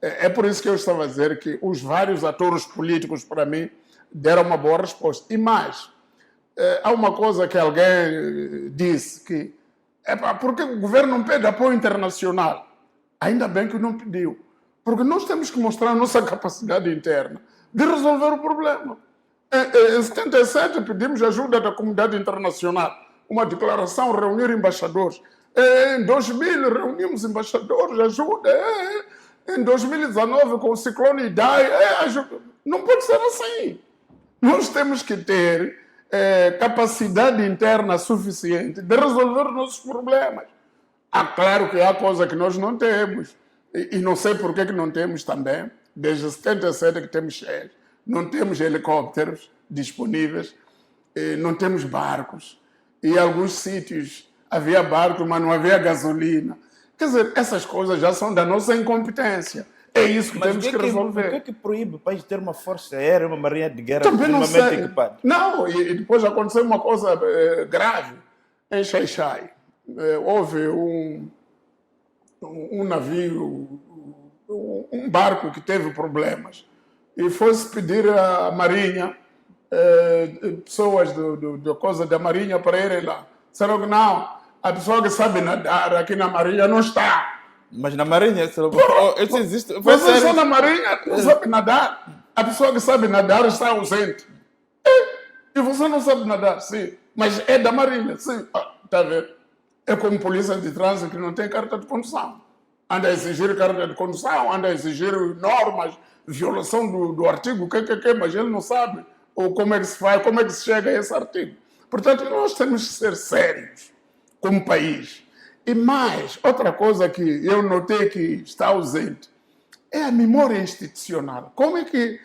B: É por isso que eu estava a dizer que os vários atores políticos, para mim, deram uma boa resposta. E mais, há uma coisa que alguém disse, que por que o governo não pede apoio internacional? Ainda bem que não pediu, porque nós temos que mostrar a nossa capacidade interna de resolver o problema. Em 77 pedimos ajuda da comunidade internacional, uma declaração, reunir embaixadores. Em 2000 reunimos embaixadores, ajuda. Em 2019 com o ciclone Idai, ajuda. Não pode ser assim. Nós temos que ter capacidade interna suficiente de resolver os nossos problemas. Claro que há coisa que nós não temos, e não sei por que não temos também. Desde 77 que temos cheias, não temos helicópteros disponíveis, não temos barcos. E em alguns sítios havia barco, mas não havia gasolina. Quer dizer, essas coisas já são da nossa incompetência. É isso que temos que resolver.
A: Por que proíbe o país ter uma força aérea, uma marinha de guerra
B: também não
A: minimamente
B: sei.
A: equipada?
B: Não, e depois aconteceu uma coisa grave em Xai-Xai. Houve um navio, um barco que teve problemas. E foi-se pedir à marinha, pessoas da coisa da marinha para irem lá. Disseram que não, a pessoa que sabe nadar aqui na marinha não está.
A: Mas na marinha, isso existe.
B: Você só na marinha não sabe nadar. A pessoa que sabe nadar está ausente. E você não sabe nadar, sim. Mas é da marinha, sim. Está a ver? É como polícia de trânsito que não tem carta de condução. anda a exigir carta de condução, anda a exigir normas, violação do artigo, mas ele não sabe ou como é que se faz, como é que se chega a esse artigo. Portanto, nós temos que ser sérios como país. E mais, outra coisa que eu notei que está ausente é a memória institucional. Como é que,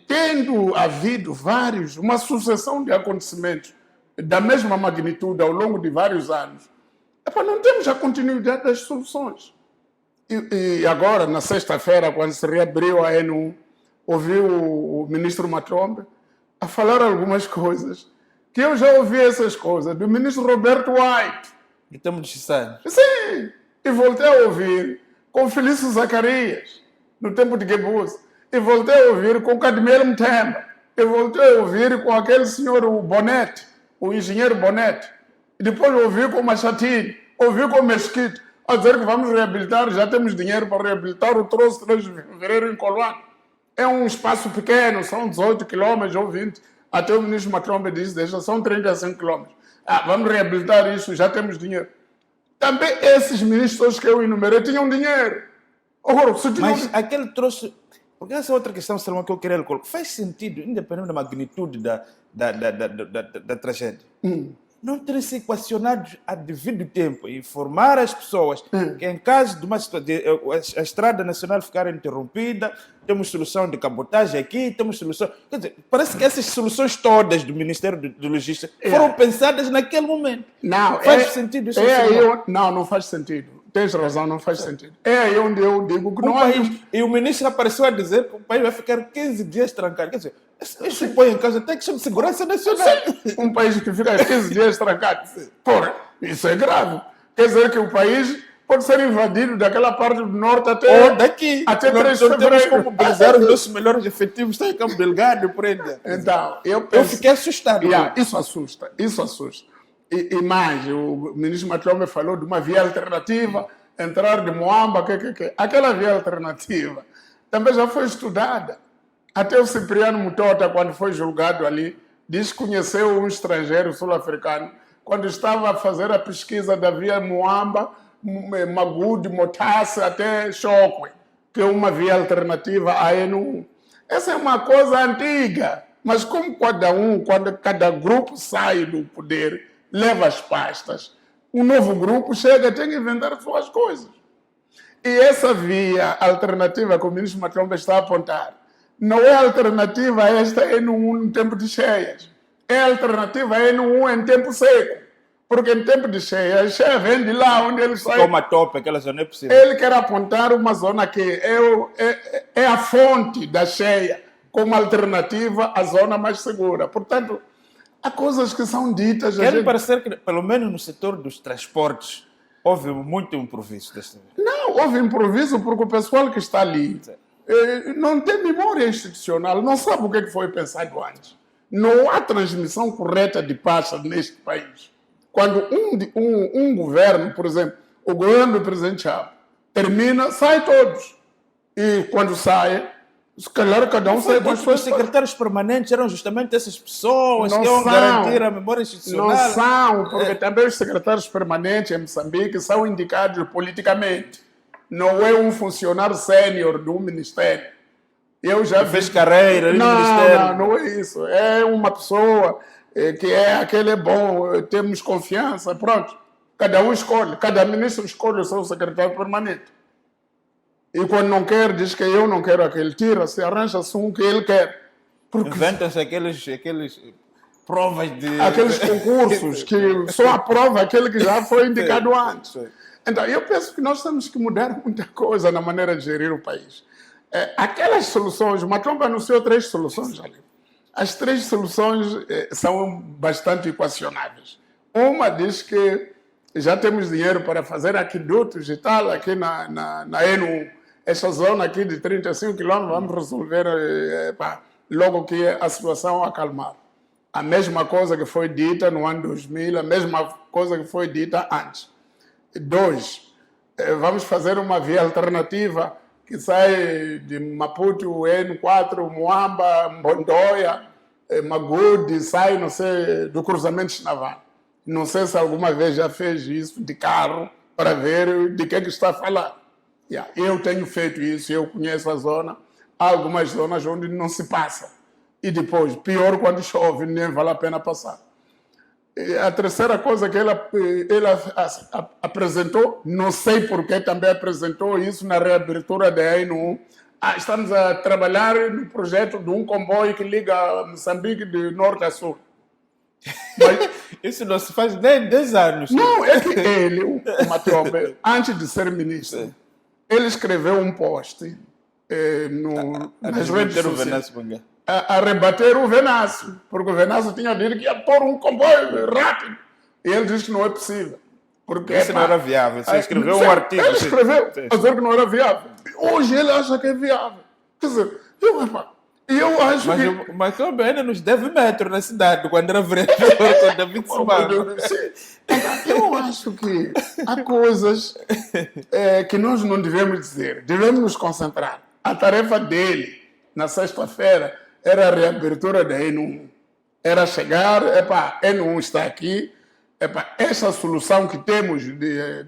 B: tendo havido uma sucessão de acontecimentos da mesma magnitude ao longo de vários anos, não temos a continuidade das soluções. E agora, na sexta-feira, quando se reabriu a ANU, ouvi o ministro Matombwe a falar algumas coisas, que eu já ouvi essas coisas, do ministro Roberto White.
A: E estamos de Chissano.
B: Sim, e voltei a ouvir com Felício Zacarias, no tempo de Goebbels, e voltei a ouvir com Cadmiel Mthemba, e voltei a ouvir com aquele senhor, o Bonete, o engenheiro Bonete, e depois ouvi com Machatini, ouvi com Mesquita, a dizer que vamos reabilitar, já temos dinheiro para reabilitar o troço de fevereiro em Coloane. É um espaço pequeno, são 18 quilômetros ou 20. Até o ministro Matombwe disse, são 35 quilômetros. Vamos reabilitar isso, já temos dinheiro. Também esses ministros que eu enumerei tinham dinheiro.
A: Mas aquele troço... Porque essa é outra questão, Salomão, que eu queria colocar. Faz sentido, independente da magnitude da tragédia. Não terem se equacionados a devido tempo e informar as pessoas que em caso de uma situação, a estrada nacional ficar interrompida, temos solução de cabotagem aqui, temos solução... Quer dizer, parece que essas soluções todas do Ministério de Logística foram pensadas naquele momento.
B: Não,
A: faz sentido isso?
B: Não faz sentido. Tens razão, não faz sentido. É aí onde eu digo que não há...
A: E o ministro apareceu a dizer que o país vai ficar 15 dias trancado. Quer dizer, isso põe em causa até a questão de segurança nacional.
B: Um país que fica 15 dias trancado. Porra, isso é grave. Quer dizer que o país pode ser invadido daquela parte do norte até...
A: Ou daqui.
B: Até 3 de
A: fevereiro.
B: fevereiro.
A: Temos como mobilizar os nossos melhores efetivos, está em Cabo Delgado, por aí.
B: Então, eu
A: fiquei assustado.
B: Isso assusta. E mais, o ministro Matombwe falou de uma via alternativa, entrar de Moamba, aquela via alternativa também já foi estudada. Até o Cipriano Mutota, quando foi julgado ali, disse que conheceu um estrangeiro sul-africano quando estava a fazer a pesquisa da via Moamba, Magude, Motasse, até Chokwe, que é uma via alternativa à ANU. Essa é uma coisa antiga, mas como quando cada grupo sai do poder, leva as pastas, um novo grupo chega, tem que inventar suas coisas. E essa via alternativa que o ministro Matombwe está a apontar, não é alternativa a esta N1 em tempo de cheias. É alternativa a N1 em tempo seco. Porque em tempo de cheia, a cheia vem de lá onde ele sai.
A: Toma tope, aquela zona é possível.
B: Ele quer apontar uma zona que é a fonte da cheia, como alternativa à zona mais segura. Portanto, há coisas que são ditas...
A: Quero parecer que, pelo menos no setor dos transportes, houve muito improviso desta vez.
B: Não, houve improviso porque o pessoal que está ali não tem memória institucional, não sabe o que foi pensado antes. Não há transmissão correta de pasta neste país. Quando um governo, por exemplo, o governo do presidente Chapa, termina, sai todos. E quando sai, se calhar cada um sai com as suas...
A: Os secretários permanentes eram justamente essas pessoas que iam garantir a memória institucional.
B: Não são, porque também os secretários permanentes em Moçambique são indicados politicamente. Não é um funcionário sênior do ministério. Eu já
A: fez carreira no ministério.
B: Não é isso. É uma pessoa que aquele é bom, temos confiança, pronto. Cada um escolhe, cada ministro escolhe o seu secretário permanente. E quando não quer, diz que eu não quero aquele, tira-se, arranja-se um que ele quer.
A: Inventam-se aqueles provas de...
B: Aqueles concursos que só aprova aquele que já foi indicado antes. Então, eu penso que nós temos que mudar muita coisa na maneira de gerir o país. Aquelas soluções, o Matombwe anunciou 3 soluções ali. As 3 soluções são bastante equacionáveis. Uma diz que já temos dinheiro para fazer aquedutos e tal, aqui na N1. Essa zona aqui de 35 quilômetros, vamos resolver logo que a situação acalmar. A mesma coisa que foi dita no ano 2000, a mesma coisa que foi dita antes. 2, vamos fazer uma via alternativa que sai de Maputo, N4, Moamba, Mbondoia, Magude, sai, não sei, do cruzamento Chinavana. Não sei se alguma vez já fez isso de carro para ver de que está a falar. Yeah, eu tenho feito isso, eu conheço a zona. Há algumas zonas onde não se passa. E depois, pior quando chove, nem vale a pena passar. E a terceira coisa que ele apresentou, não sei porque também apresentou isso na reabertura da ANU. Estamos a trabalhar no projeto de um comboio que liga Moçambique de norte a sul. Mas,
A: isso não se faz nem 10 anos.
B: não, é que ele, o Matobe, antes de ser ministro, ele escreveu um post nas redes sociais a rebater o Venâncio, porque o Venâncio tinha dito que ia pôr um comboio rápido. E ele disse que não é possível. Porque
A: isso não era viável. Você escreveu um artigo.
B: Ele escreveu a dizer que não era viável. Hoje ele acha que é viável. Quer dizer, eu acho que...
A: Mas também ainda nos deve metro na cidade, quando era vereador, com David Sumar.
B: Eu acho que há coisas que nós não devemos dizer. Devemos nos concentrar. A tarefa dele, na sexta-feira, era a reabertura da ENU. Era chegar, ENU está aqui, essa solução que temos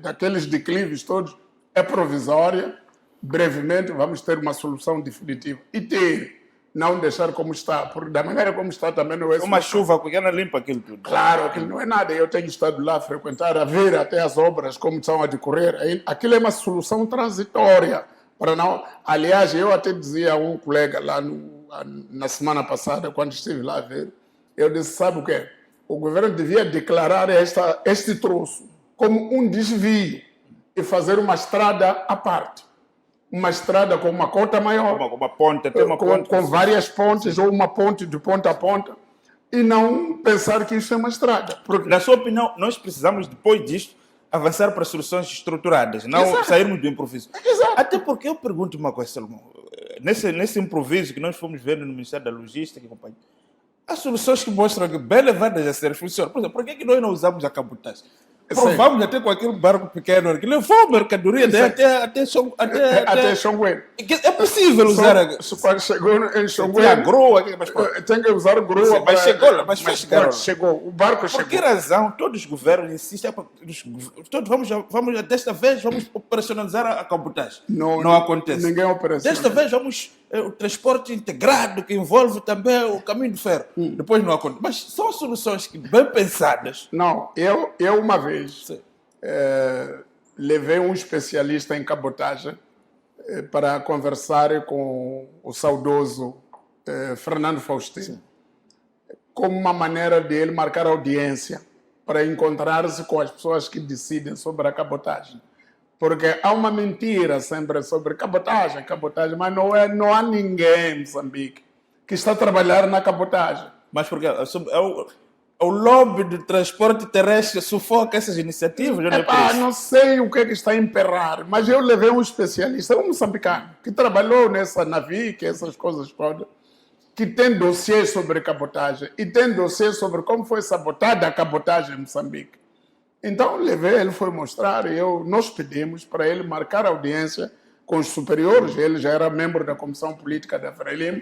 B: daqueles declives todos é provisória. Brevemente vamos ter uma solução definitiva. E não deixar como está, porque da maneira como está também não é...
A: Uma chuva pequena limpa aquilo tudo.
B: Claro, aquilo não é nada. Eu tenho estado lá a frequentar, a ver até as obras como estão a decorrer. Aquilo é uma solução transitória. Para não... Aliás, eu até dizia a um colega lá na semana passada, quando estive lá a ver, eu disse, sabe o quê? O governo devia declarar este troço como um desvio e fazer uma estrada à parte. Uma estrada com uma cota maior.
A: Uma ponte, até uma ponte.
B: Com várias pontes ou uma ponte de ponta a ponta. E não pensar que isso é uma estrada.
A: Porque, na sua opinião, nós precisamos, depois disto, avançar para soluções estruturadas, não sairmos do improviso.
B: Exato.
A: Até porque eu pergunto uma coisa, Salomão. Nesse improviso que nós fomos vendo no Ministério da Logística e companhia, há soluções que mostram que, bem levadas a sério, funcionam. Por exemplo, por que nós não usamos a cabotagem? Provamos até com aquele barco pequeno que levou mercadoria até
B: Xongué.
A: É possível usar
B: quando chegou em Xongué.
A: Tem a grua,
B: tem que usar grua.
A: Mas chegou.
B: Chegou. O barco chegou.
A: Por que razão todos os governos insistem? Todos vamos desta vez vamos operacionalizar a cabotagem. Não acontece.
B: Ninguém operaciona.
A: Desta vez vamos o transporte integrado que envolve também o caminho de ferro. Depois não acontece. Mas são soluções que bem pensadas.
B: Não, eu uma vez levei um especialista em cabotagem para conversar com o saudoso Fernando Faustino, como uma maneira de ele marcar audiência para encontrar-se com as pessoas que decidem sobre a cabotagem. Porque há uma mentira sempre sobre cabotagem, mas não há ninguém em Moçambique que está a trabalhar na cabotagem.
A: Mas porque o lobby do transporte terrestre sufoca essas iniciativas?
B: Não sei o que está a emperrar, mas eu levei um especialista, um moçambicano, que trabalhou nessa navio, essas coisas todas, que tem dossiê sobre cabotagem e tem dossiê sobre como foi sabotada a cabotagem em Moçambique. Então, levei, ele foi mostrar e nós pedimos para ele marcar audiência com os superiores, ele já era membro da Comissão Política da Frelimo,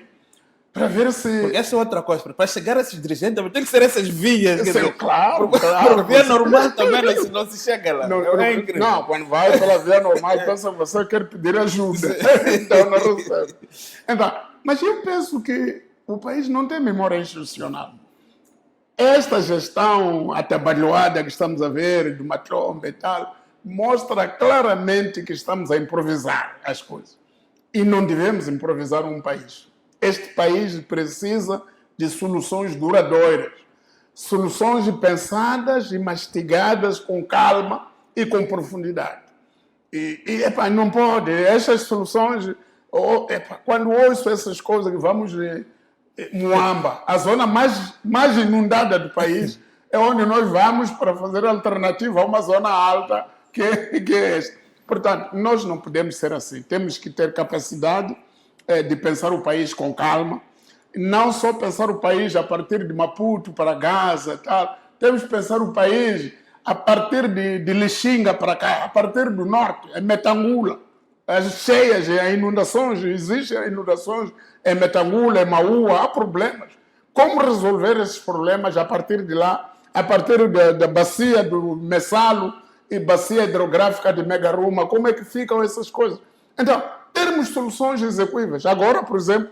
B: para ver se...
A: Porque essa é outra coisa, para chegar a esses dirigentes tem que ser essas vias.
B: Claro.
A: Por via normal também não se chega lá.
B: Não, quando vai pela via normal, pensa você quer pedir ajuda. Então não recebe. Então, mas eu penso que o país não tem memória institucional. Esta gestão atabalhoada que estamos a ver, do Matlomba e tal, mostra claramente que estamos a improvisar as coisas. E não devemos improvisar um país. Este país precisa de soluções duradouras, soluções pensadas e mastigadas com calma e com profundidade. Não pode, essas soluções, quando ouço essas coisas que vamos Muamba, a zona mais inundada do país, é onde nós vamos para fazer alternativa a uma zona alta que é esta. Portanto, nós não podemos ser assim. Temos que ter capacidade de pensar o país com calma, não só pensar o país a partir de Maputo para Gaza e tal. Temos que pensar o país a partir de Lixinga para cá, a partir do norte, em Metangula. As cheias, as inundações, existem inundações em Metangula, em Maua, há problemas. Como resolver esses problemas a partir de lá, a partir da bacia do Messalo e bacia hidrográfica de Megaruma? Como é que ficam essas coisas? Então, termos soluções execuíveis. Agora, por exemplo,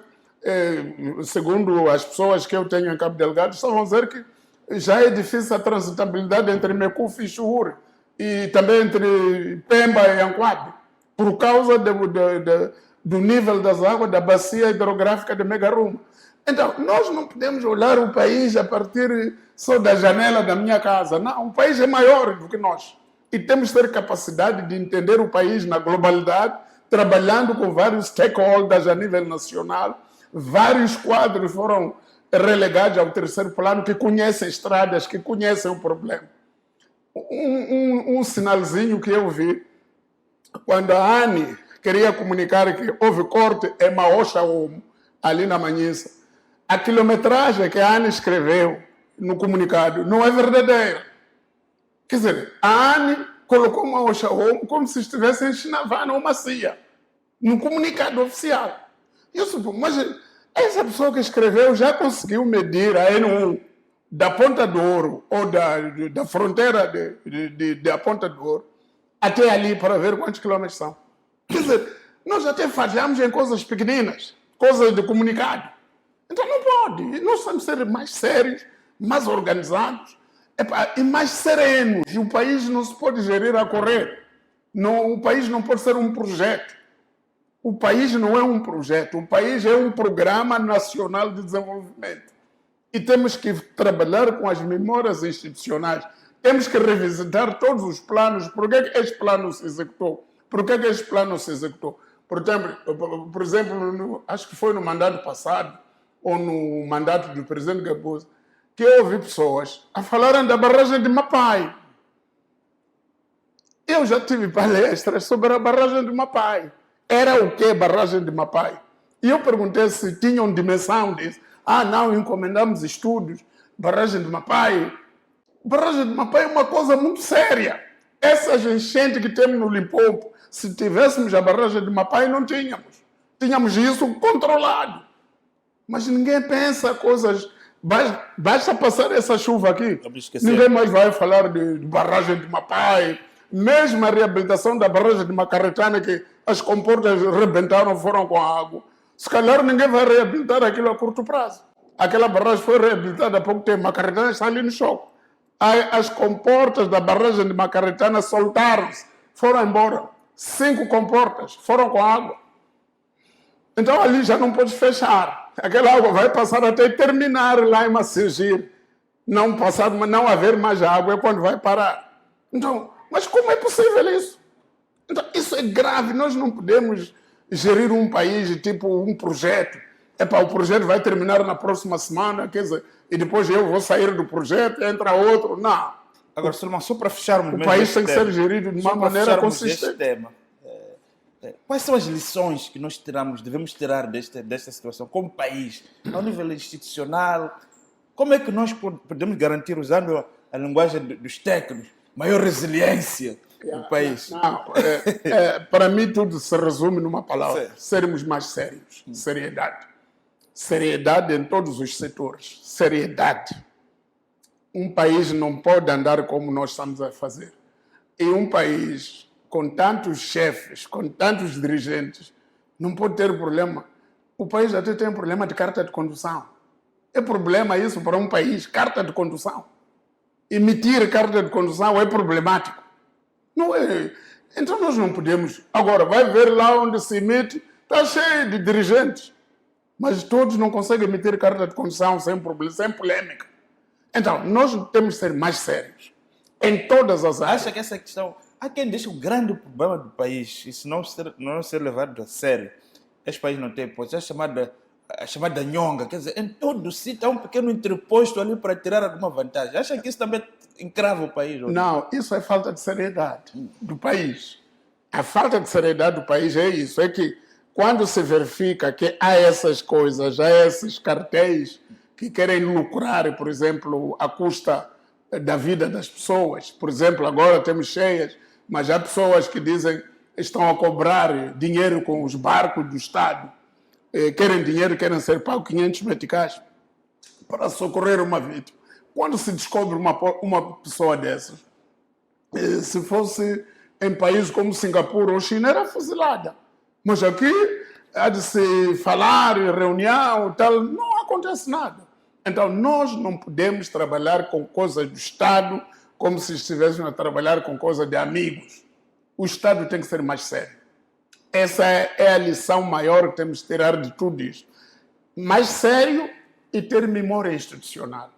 B: segundo as pessoas que eu tenho em Cabo Delgado, estavam a dizer que já é difícil a transitabilidade entre Mekufi e Chuhuri e também entre Pemba e Anquabe, por causa do nível das águas da bacia hidrográfica de Megaruma. Então, nós não podemos olhar o país a partir só da janela da minha casa. Não, o país é maior do que nós. E temos que ter capacidade de entender o país na globalidade, trabalhando com vários stakeholders a nível nacional. Vários quadros foram relegados ao terceiro plano que conhecem estradas, que conhecem o problema. Um sinalzinho que eu vi, quando a ANI queria comunicar que houve corte em Maocha-Omo, ali na Manhissa, a quilometragem que a ANI escreveu no comunicado não é verdadeira. Quer dizer, a ANI colocou Maocha-Omo como se estivesse em Chinavana ou Macia, no comunicado oficial. Eu suponho, mas essa pessoa que escreveu já conseguiu medir a N1 da Ponta do Ouro ou da fronteira da Ponta do Ouro até ali para ver quantos quilômetros são. Quer dizer, nós até falhamos em coisas pequeninas, coisas de comunicado. Então não pode. Nós temos que ser mais sérios, mais organizados e mais serenos. E o país não se pode gerir a correr. Não, o país não pode ser um projeto. O país não é um projeto. O país é um programa nacional de desenvolvimento. E temos que trabalhar com as memórias institucionais. Temos que revisitar todos os planos. Por que este plano se executou? Por que este plano se executou? Por exemplo, acho que foi no mandato passado, ou no mandato do presidente Gaboso, que eu ouvi pessoas a falarem da barragem de Mapai. Eu já tive palestras sobre a barragem de Mapai. Era o que barragem de Mapai? E eu perguntei se tinham dimensão disso. Não, encomendamos estudos. Barragem de Mapai. Barragem de Mapai é uma coisa muito séria. Essa enchente que temos no Limpopo, se tivéssemos a barragem de Mapai, não tínhamos. Tínhamos isso controlado. Mas ninguém pensa coisas... Basta passar essa chuva aqui. Ninguém mais vai falar de barragem de Mapai. Mesmo a reabilitação da barragem de Macaretana, que as comportas rebentaram, foram com a água. Se calhar ninguém vai reabilitar aquilo a curto prazo. Aquela barragem foi reabilitada há pouco tempo. Macaretana está ali no choque. As comportas da barragem de Macaretana soltaram-se, foram embora. 5 comportas foram com água. Então ali já não pode fechar. Aquela água vai passar até terminar lá em Macegir. Não haver mais água é quando vai parar. Então, mas como é possível isso? Então, isso é grave. Nós não podemos gerir um país tipo um projeto. O projeto vai terminar na próxima semana, quer dizer, e depois eu vou sair do projeto, entra outro. Não.
A: Agora, Salomão, só para fecharmos
B: o país tem que ser gerido de uma maneira consistente.
A: Quais são as lições que nós devemos tirar desta situação como país, ao nível institucional? Como é que nós podemos garantir, usando a linguagem dos técnicos, maior resiliência do país?
B: Para mim, tudo se resume numa palavra: sermos mais sérios. Seriedade. Seriedade em todos os setores. Seriedade. Um país não pode andar como nós estamos a fazer. E um país com tantos chefes, com tantos dirigentes, não pode ter problema. O país até tem problema de carta de condução. É problema isso para um país, carta de condução. Emitir carta de condução é problemático. Não é. Então nós não podemos. Agora, vai ver lá onde se emite, está cheio de dirigentes. Mas todos não conseguem emitir carta de condução sem problema, sem polêmica. Então, nós temos que ser mais sérios. Em todas as áreas.
A: Acha que essa questão... Há quem diz que o grande problema do país, e se não ser levado a sério, este país não tem imposto, é a chamada nhonga. Quer dizer, em todo sítio há um pequeno interposto ali para tirar alguma vantagem. Acha que isso também encrava o país? Ou
B: não, isso é falta de seriedade do país. A falta de seriedade do país é isso, é que quando se verifica que há essas coisas, há esses cartéis que querem lucrar, por exemplo, à custa da vida das pessoas. Por exemplo, agora temos cheias, mas há pessoas que dizem que estão a cobrar dinheiro com os barcos do Estado. Querem dinheiro, querem ser pagos 500 meticais para socorrer uma vítima. Quando se descobre uma pessoa dessas, se fosse em países como Singapura ou China, era fuzilada. Mas aqui há de se falar, reunião e tal, não acontece nada. Então, nós não podemos trabalhar com coisas do Estado como se estivéssemos a trabalhar com coisas de amigos. O Estado tem que ser mais sério. Essa é a lição maior que temos de tirar de tudo isto. Mais sério e ter memória institucional.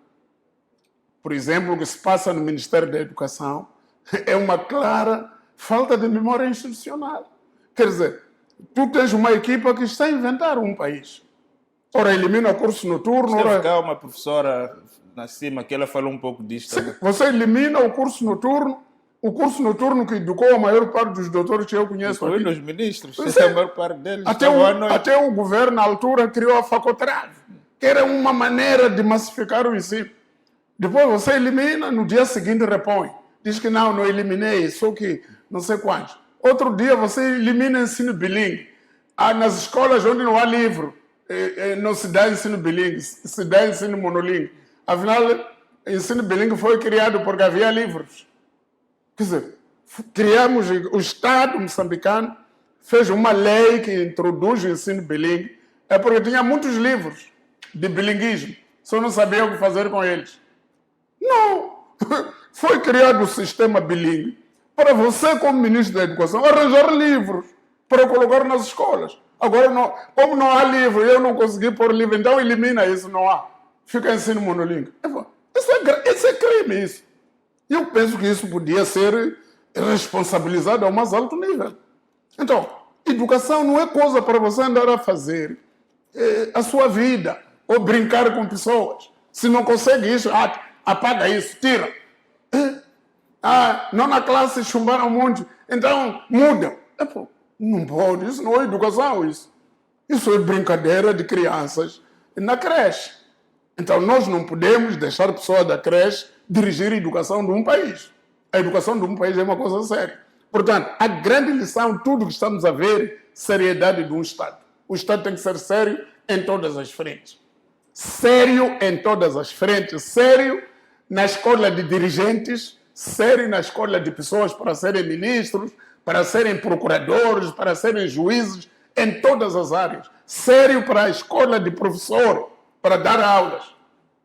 B: Por exemplo, o que se passa no Ministério da Educação é uma clara falta de memória institucional. Quer dizer, tu tens uma equipa que está a inventar um país. Ora, elimina o curso noturno.
A: Esteve cá uma professora na cima que ela falou um pouco disto.
B: Sim, você elimina o curso noturno que educou a maior parte dos doutores que eu conheço.
A: Incluindo os ministros, a maior parte deles.
B: Até o governo, na altura, criou a Facotrave, que era uma maneira de massificar o ensino. Depois você elimina, no dia seguinte repõe. Diz que não eliminei, só que não sei quantos. Outro dia você elimina ensino bilíngue. Nas escolas onde não há livro, não se dá ensino bilíngue, se dá ensino monolíngue. Afinal, ensino bilíngue foi criado porque havia livros. Quer dizer, criamos, o Estado moçambicano fez uma lei que introduz o ensino bilíngue, é porque tinha muitos livros de bilinguismo, só não sabia o que fazer com eles. Não! Foi criado o sistema bilíngue para você, como ministro da Educação, arranjar livros para colocar nas escolas. Agora, como não há livro e eu não consegui pôr livro, então elimina isso, não há. Fica ensino monolíngue. Isso é crime, isso. E eu penso que isso podia ser responsabilizado ao mais alto nível. Então, educação não é coisa para você andar a fazer a sua vida ou brincar com pessoas. Se não consegue isso, apaga isso, tira. Não na classe chumbaram um monte, então muda. Não pode, isso não é educação, isso. Isso é brincadeira de crianças na creche. Então nós não podemos deixar a pessoa da creche dirigir a educação de um país. A educação de um país é uma coisa séria. Portanto, a grande lição, tudo que estamos a ver, seriedade de um Estado. O Estado tem que ser sério em todas as frentes. Sério em todas as frentes. Sério na escolha de dirigentes, sério na escolha de pessoas para serem ministros, para serem procuradores, para serem juízes, em todas as áreas. Sério para a escolha de professor, para dar aulas.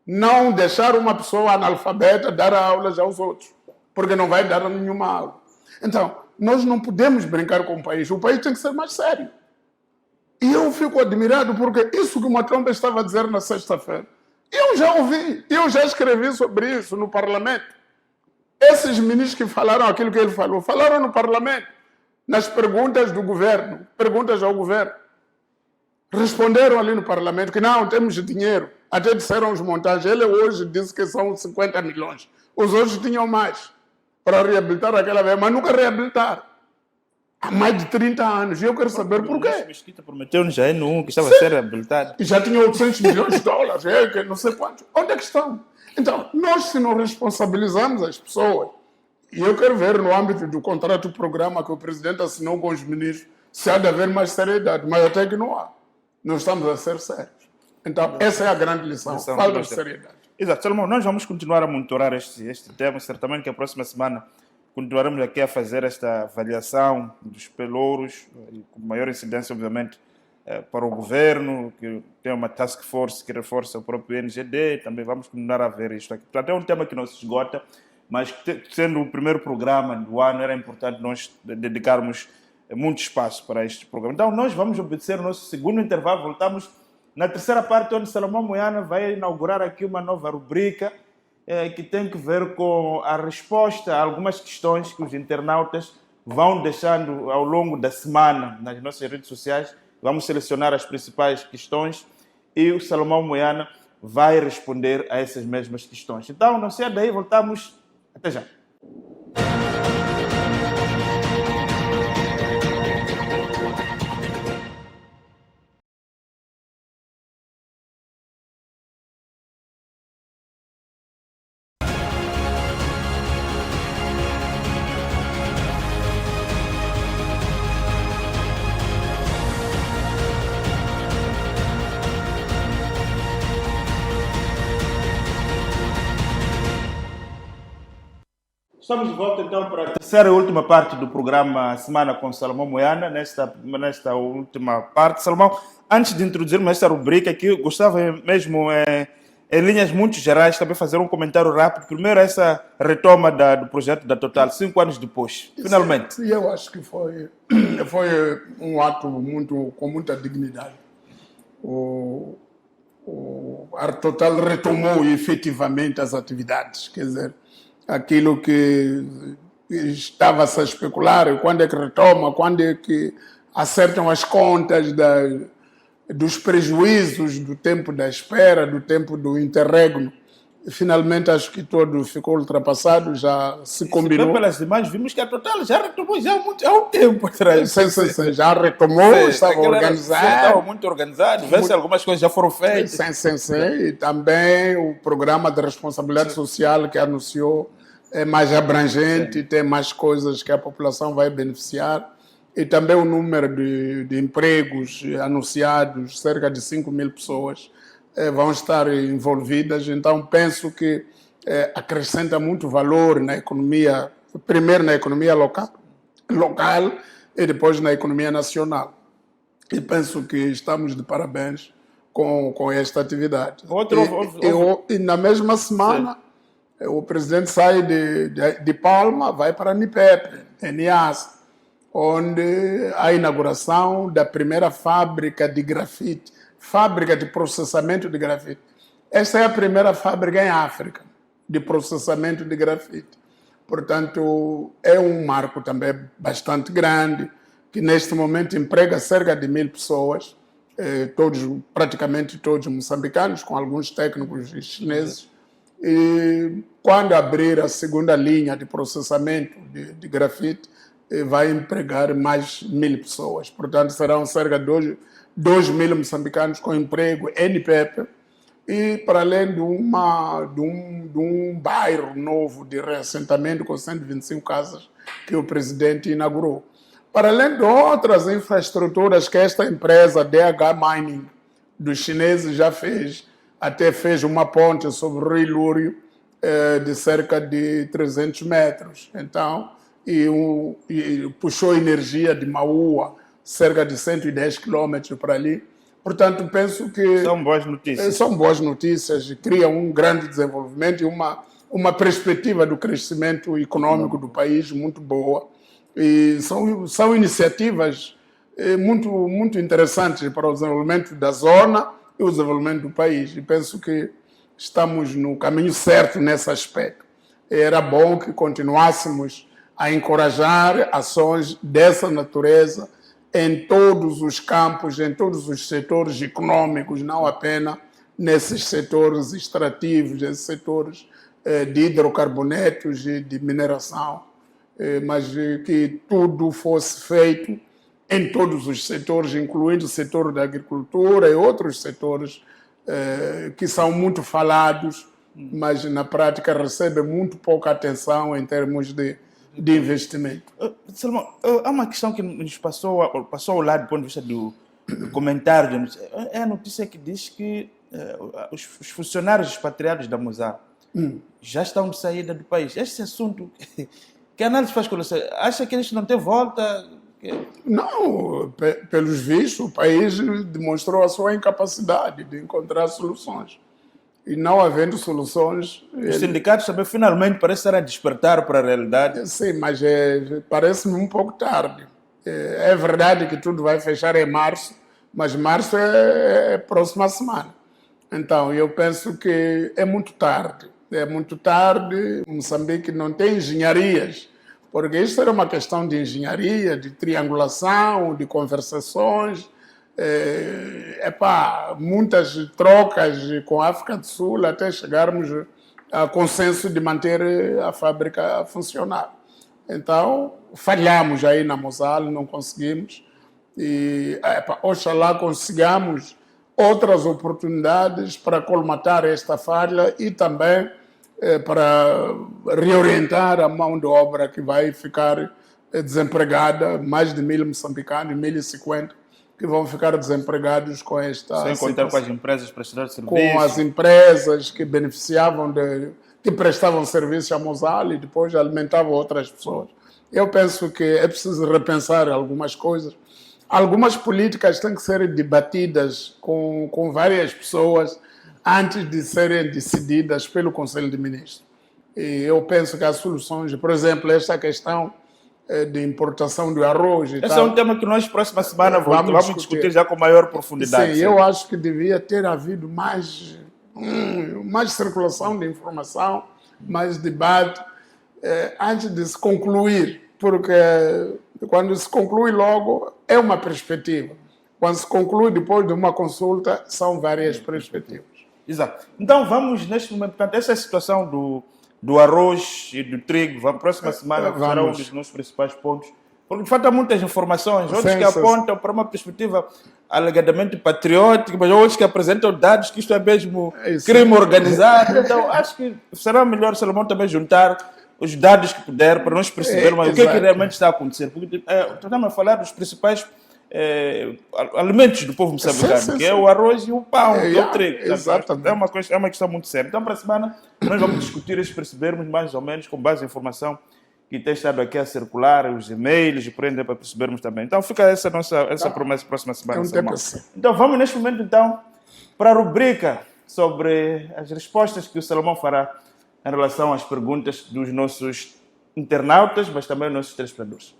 B: Não deixar uma pessoa analfabeta dar aulas aos outros, porque não vai dar nenhuma aula. Então, nós não podemos brincar com o país. O país tem que ser mais sério. E eu fico admirado porque isso que o Matomba estava a dizer na sexta-feira, eu já ouvi, eu já escrevi sobre isso no Parlamento. Esses ministros que falaram aquilo que ele falou, falaram no Parlamento, nas perguntas do governo, perguntas ao governo. Responderam ali no Parlamento que não, temos dinheiro. Até disseram os montantes. Ele hoje disse que são 50 milhões. Os outros tinham mais para reabilitar aquela vez, mas nunca reabilitaram. Há mais de 30 anos. E eu quero saber por quê.
A: O Mesquita prometeu-nos já no que estava a ser reabilitado.
B: E já tinha 800 milhões de dólares, que não sei quantos. Onde é que estão? Então, nós se não responsabilizamos as pessoas, e eu quero ver no âmbito do contrato-programa que o presidente assinou com os ministros, se há de haver mais seriedade, mas até que não há. Nós estamos a ser sérios. Então, essa é a grande lição, falta de seriedade.
A: Exato. Salomão, nós vamos continuar a monitorar este tema, certamente que a próxima semana continuaremos aqui a fazer esta avaliação dos pelouros, com maior incidência, obviamente, para o governo, que tem uma task force que reforça o próprio NGD, também vamos continuar a ver isto aqui. Portanto, é um tema que não se esgota, mas sendo o primeiro programa do ano, era importante nós dedicarmos muito espaço para este programa. Então, nós vamos obedecer o nosso segundo intervalo, voltamos na terceira parte, onde Salomão Moiana vai inaugurar aqui uma nova rubrica que tem que ver com a resposta a algumas questões que os internautas vão deixando ao longo da semana nas nossas redes sociais. Vamos selecionar as principais questões e o Salomão Moiana vai responder a essas mesmas questões. Então, não sei daí, voltamos. Até já. Estamos de volta então para a terceira e última parte do programa Semana com Salomão Moiana. Nesta última parte, Salomão, antes de introduzirmos esta rubrica aqui, gostava mesmo, em linhas muito gerais, também fazer um comentário rápido. Primeiro, essa retoma do projeto da Total, 5 anos depois, finalmente.
B: E eu acho que foi um ato com muita dignidade. A Total retomou efetivamente as atividades, quer dizer, aquilo que estava-se a especular, quando é que retoma, quando é que acertam as contas dos prejuízos do tempo da espera, do tempo do interregno. Finalmente, acho que tudo ficou ultrapassado, já se combinou.
A: Pelas imagens, vimos que a Total já retomou há um tempo atrás.
B: Sim, já retomou, estava organizado.
A: Estava muito organizado, vê se algumas coisas já foram feitas.
B: Sim. E também o programa de responsabilidade social que anunciou é mais abrangente, tem mais coisas que a população vai beneficiar. E também o número de empregos anunciados, cerca de 5 mil pessoas, vão estar envolvidas. Então, penso que acrescenta muito valor na economia, primeiro na economia local e depois na economia nacional. E penso que estamos de parabéns com esta atividade. E na mesma semana, o presidente sai de Palma, vai para Nipepe, Niassa, onde a inauguração da primeira fábrica de grafite, fábrica de processamento de grafite. Esta é a primeira fábrica em África de processamento de grafite. Portanto, é um marco também bastante grande, que neste momento emprega cerca de 1.000 pessoas, praticamente todos moçambicanos, com alguns técnicos chineses. E quando abrir a segunda linha de processamento de grafite, vai empregar mais 1.000 pessoas. Portanto, serão cerca de 2.000 moçambicanos com emprego em Nipepe, e para além de um bairro novo de reassentamento com 125 casas que o presidente inaugurou. Para além de outras infraestruturas que esta empresa DH Mining dos chineses já fez, até fez uma ponte sobre o Rio Lúrio de cerca de 300 metros. Então, e puxou energia de Maua, cerca de 110 quilômetros para ali. Portanto, penso que
A: são boas notícias.
B: São boas notícias e criam um grande desenvolvimento e uma perspectiva do crescimento econômico do país muito boa. E são iniciativas muito interessantes para o desenvolvimento da zona e o desenvolvimento do país. E penso que estamos no caminho certo nesse aspecto. Era bom que continuássemos a encorajar ações dessa natureza em todos os campos, em todos os setores econômicos, não apenas nesses setores extrativos, nesses setores de hidrocarbonetos e de mineração, mas que tudo fosse feito em todos os setores, incluindo o setor da agricultura e outros setores que são muito falados, mas na prática recebem muito pouca atenção em termos de investimento.
A: Salomão, há uma questão que nos passou ao lado do ponto de vista do comentário da notícia. É a notícia que diz que os funcionários expatriados da Mozart já estão de saída do país. Este assunto, que análise faz com você? Acha que eles não têm volta?
B: Não, pelos vistos, o país demonstrou a sua incapacidade de encontrar soluções. E não havendo soluções...
A: Os sindicatos também finalmente parecem estar a despertar para a realidade.
B: Sim, mas parece-me um pouco tarde. É verdade que tudo vai fechar em março, mas março é próxima semana. Então, eu penso que é muito tarde. É muito tarde. Moçambique não tem engenharias, porque isso era uma questão de engenharia, de triangulação, de conversações... muitas trocas com a África do Sul até chegarmos a consenso de manter a fábrica a funcionar. Então, falhamos aí na Mozal, não conseguimos. E, oxalá consigamos outras oportunidades para colmatar esta falha e também para reorientar a mão de obra que vai ficar desempregada, mais de 1.000 moçambicanos, 1.050, que vão ficar desempregados com esta
A: situação. Sem contar com as empresas prestadoras de serviços.
B: Com as empresas que beneficiavam que prestavam serviços a Mosal e depois alimentavam outras pessoas. Eu penso que é preciso repensar algumas coisas. Algumas políticas têm que ser debatidas com várias pessoas antes de serem decididas pelo Conselho de Ministros. E eu penso que há soluções, por exemplo, esta questão de importação do arroz e
A: Esse
B: tal.
A: é um tema que nós, próxima semana, vamos discutir já com maior profundidade.
B: Sim, eu acho que devia ter havido mais circulação de informação, mais debate, antes de se concluir, porque quando se conclui logo é uma perspectiva. Quando se conclui depois de uma consulta, são várias perspectivas.
A: Exato. Então vamos, neste momento, portanto, essa situação do arroz e do trigo, próxima semana será um dos nossos principais pontos, porque de fato há muitas informações, outros que apontam para uma perspectiva alegadamente patriótica, mas outros que apresentam dados que isto é mesmo crime organizado. Então acho que será melhor Salomão também juntar os dados que puder para nós percebermos o que é que realmente está a acontecer. Porque estamos a falar dos principais alimentos do povo moçambicano, que é o arroz e o pão, que é o trigo.
B: Exatamente.
A: É uma questão muito séria. Então, para a semana, nós vamos discutir e percebermos mais ou menos, com base em informação que tem estado aqui a circular, os e-mails, e por aí para percebermos também. Então, fica essa promessa próxima semana. Então, vamos neste momento, então, para a rubrica sobre as respostas que o Salomão fará em relação às perguntas dos nossos internautas, mas também dos nossos telespectadores.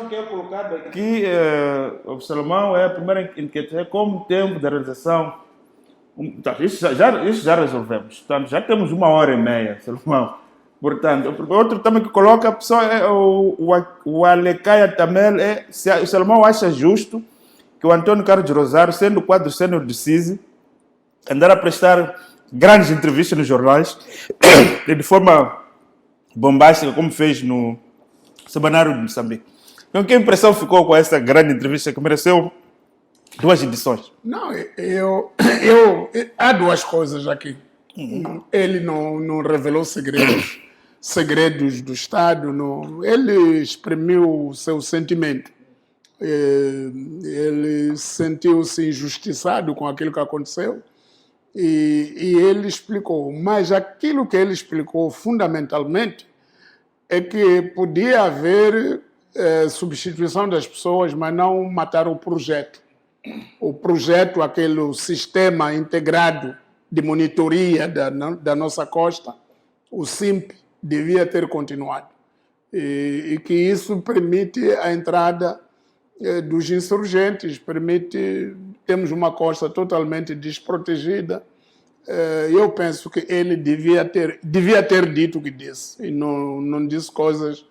A: Que é colocado aqui, o Salomão é a primeira inquietação, como tempo da realização. Isso já resolvemos. Portanto, já temos 1h30, Salomão. Portanto, outro também que coloca a pessoa é o Alecaia Tamel. O Salomão acha justo que o Antônio Carlos Rosário, sendo o quadro sênior do CISI, andar a prestar grandes entrevistas nos jornais de forma bombástica, como fez no Semanário de Moçambique. Então, que impressão ficou com essa grande entrevista que mereceu 2 edições?
B: Não, há 2 coisas aqui. Ele não revelou segredos do Estado, ele exprimiu o seu sentimento. Ele sentiu-se injustiçado com aquilo que aconteceu e ele explicou. Mas aquilo que ele explicou fundamentalmente é que podia haver substituição das pessoas, mas não matar o projeto. O projeto, aquele sistema integrado de monitoria da nossa costa, o SIMP, devia ter continuado. E que isso permite a entrada dos insurgentes, temos uma costa totalmente desprotegida. Eu penso que ele devia ter dito o que disse, e não disse coisas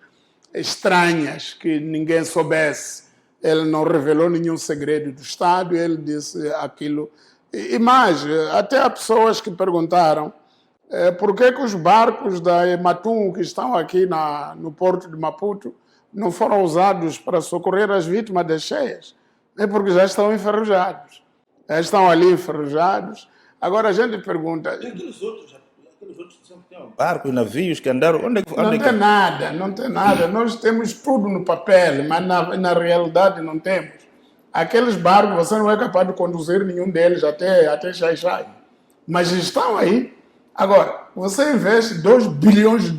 B: estranhas que ninguém soubesse. Ele não revelou nenhum segredo do Estado, ele disse aquilo. E mais, até há pessoas que perguntaram por que os barcos da Ematum que estão aqui no porto de Maputo não foram usados para socorrer as vítimas das cheias. É porque já estão enferrujados. Já estão ali enferrujados. Agora a gente pergunta...
A: E aqueles outros barcos, navios que andaram...
B: Não tem nada. Nós temos tudo no papel, mas na realidade não temos. Aqueles barcos, você não é capaz de conduzir nenhum deles até Xai-Xai. Mas estão aí. Agora, você investe $2 bilhões